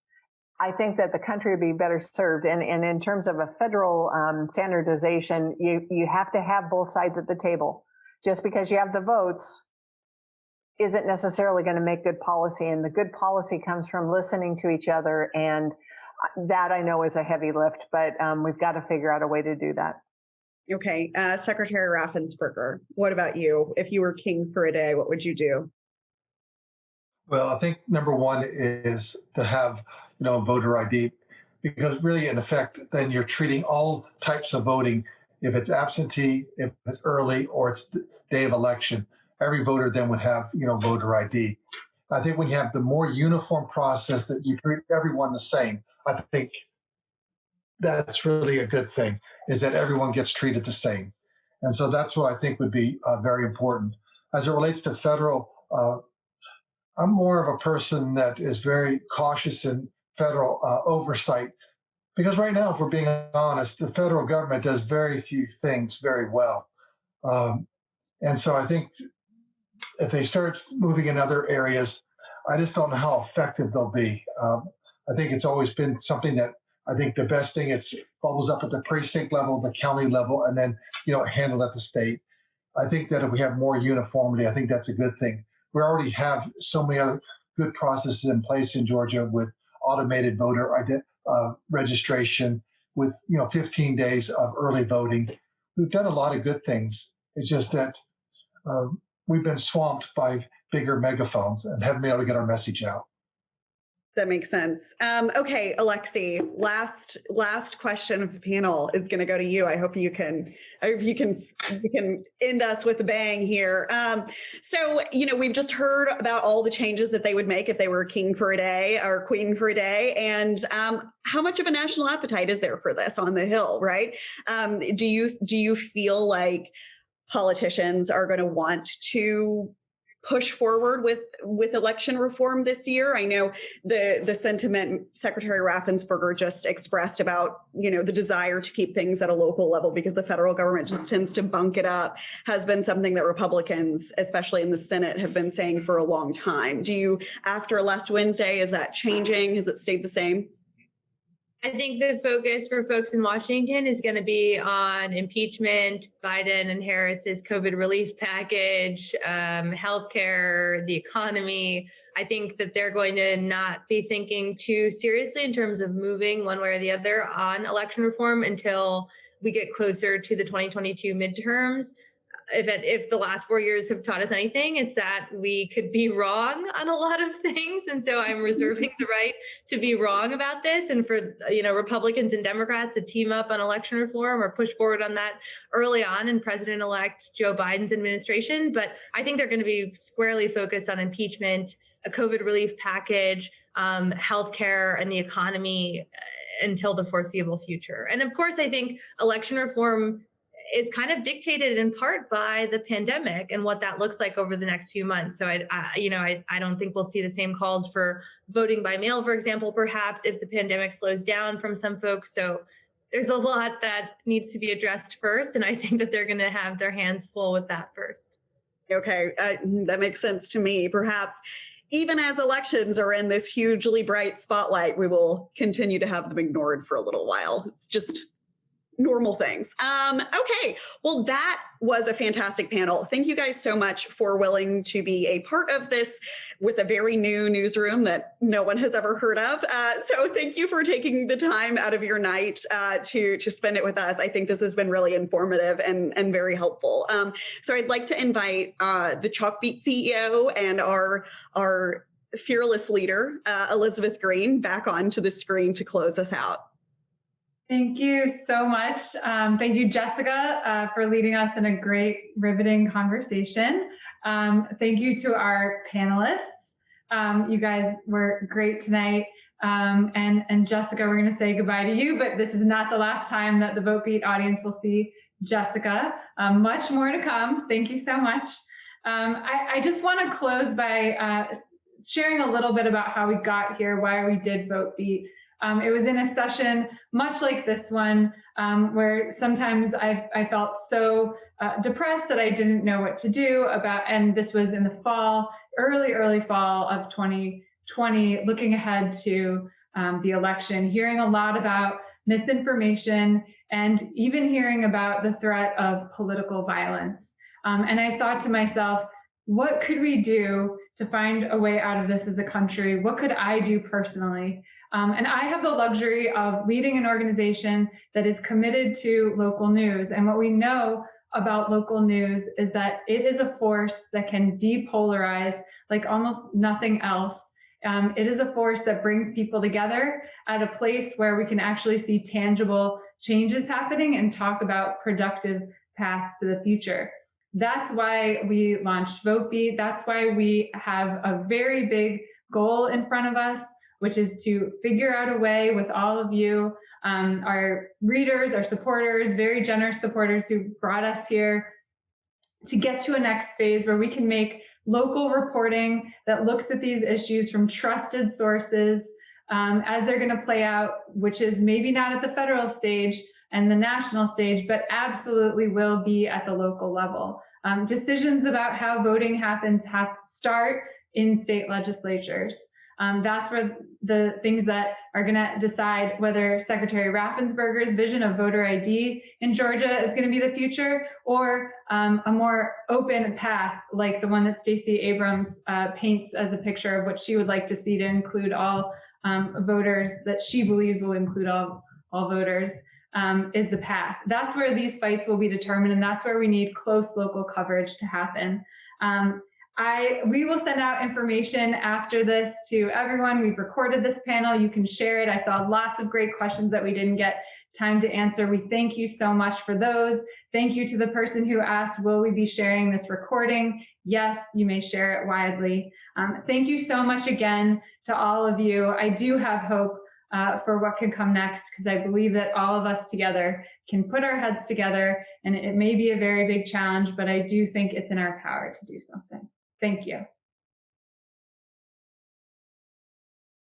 I think that the country would be better served. And in terms of a federal standardization, you have to have both sides at the table. just because you have the votes isn't necessarily going to make good policy. And the good policy comes from listening to each other. And that I know is a heavy lift, but we've got to figure out a way to do that. Okay. Secretary Raffensperger, what about you? If you were king for a day, what would you do? Well, I think number one is to have, voter ID, because really, in effect, then you're treating all types of voting, if it's absentee, if it's early, or it's the day of election, every voter then would have, voter ID. I think when you have the more uniform process that you treat everyone the same, I think that's really a good thing, is that everyone gets treated the same. And so that's what I think would be very important. As it relates to federal, I'm more of a person that is very cautious in federal oversight, because right now, if we're being honest, the federal government does very few things very well. And so I think if they start moving in other areas, I just don't know how effective they'll be. I think it's always been something that I think the best thing, it's bubbles up at the precinct level, the county level, and then, handled at the state. I think that if we have more uniformity, I think that's a good thing. We already have so many other good processes in place in Georgia with automated voter registration, with 15 days of early voting. We've done a lot of good things. It's just that we've been swamped by bigger megaphones and haven't been able to get our message out. That makes sense. Okay, Alexi, last question of the panel is going to go to you. I hope you can end us with a bang here. So, we've just heard about all the changes that they would make if they were king for a day or queen for a day. And how much of a national appetite is there for this on the Hill, right? Do you feel like politicians are going to want to push forward with election reform this year? I know the sentiment Secretary Raffensperger just expressed about, the desire to keep things at a local level because the federal government just tends to bunk it up, has been something that Republicans, especially in the Senate, have been saying for a long time. After last Wednesday, is that changing? Has it stayed the same? I think the focus for folks in Washington is going to be on impeachment, Biden and Harris's COVID relief package, healthcare, the economy. I think that they're going to not be thinking too seriously in terms of moving one way or the other on election reform until we get closer to the 2022 midterms. If the last 4 years have taught us anything, it's that we could be wrong on a lot of things. And so I'm reserving the right to be wrong about this, and for Republicans and Democrats to team up on election reform or push forward on that early on in President-elect Joe Biden's administration. But I think they're going to be squarely focused on impeachment, a COVID relief package, healthcare, and the economy until the foreseeable future. And of course, I think election reform is kind of dictated in part by the pandemic and what that looks like over the next few months. So I don't think we'll see the same calls for voting by mail, for example, perhaps if the pandemic slows down from some folks. So there's a lot that needs to be addressed first. And I think that they're going to have their hands full with that first. Okay, that makes sense to me. Perhaps even as elections are in this hugely bright spotlight, we will continue to have them ignored for a little while. It's just normal things. Okay, well, that was a fantastic panel. Thank you guys so much for willing to be a part of this with a very new newsroom that no one has ever heard of. So thank you for taking the time out of your night to spend it with us. I think this has been really informative and very helpful. So I'd like to invite the Chalkbeat CEO and our fearless leader, Elizabeth Green, back onto the screen to close us out. Thank you so much. Thank you, Jessica, for leading us in a great, riveting conversation. Thank you to our panelists. You guys were great tonight. And Jessica, we're going to say goodbye to you, but this is not the last time that the Votebeat audience will see Jessica. Much more to come. Thank you so much. I just want to close by sharing a little bit about how we got here, why we did Votebeat. It was in a session much like this one, where sometimes I felt so depressed that I didn't know what to do about, and this was in the fall, early fall of 2020, looking ahead to the election, hearing a lot about misinformation and even hearing about the threat of political violence. And I thought to myself, what could we do to find a way out of this as a country? What could I do personally? And I have the luxury of leading an organization that is committed to local news. And what we know about local news is that it is a force that can depolarize like almost nothing else. It is a force that brings people together at a place where we can actually see tangible changes happening and talk about productive paths to the future. That's why we launched Votebeat. That's why we have a very big goal in front of us, which is to figure out a way with all of you, our readers, our supporters, very generous supporters who brought us here, to get to a next phase where we can make local reporting that looks at these issues from trusted sources as they're going to play out, which is maybe not at the federal stage and the national stage, but absolutely will be at the local level. Decisions about how voting happens start in state legislatures. That's where the things that are going to decide whether Secretary Raffensperger's vision of voter ID in Georgia is going to be the future, or a more open path like the one that Stacey Abrams paints as a picture of what she would like to see to include all voters, that she believes will include all voters, is the path. That's where these fights will be determined, and that's where we need close local coverage to happen. We will send out information after this to everyone. We've recorded this panel. You can share it. I saw lots of great questions that we didn't get time to answer. We thank you so much for those. Thank you to the person who asked, will we be sharing this recording? Yes, you may share it widely. Thank you so much again to all of you. I do have hope for what can come next, because I believe that all of us together can put our heads together, and it may be a very big challenge, but I do think it's in our power to do something. Thank you.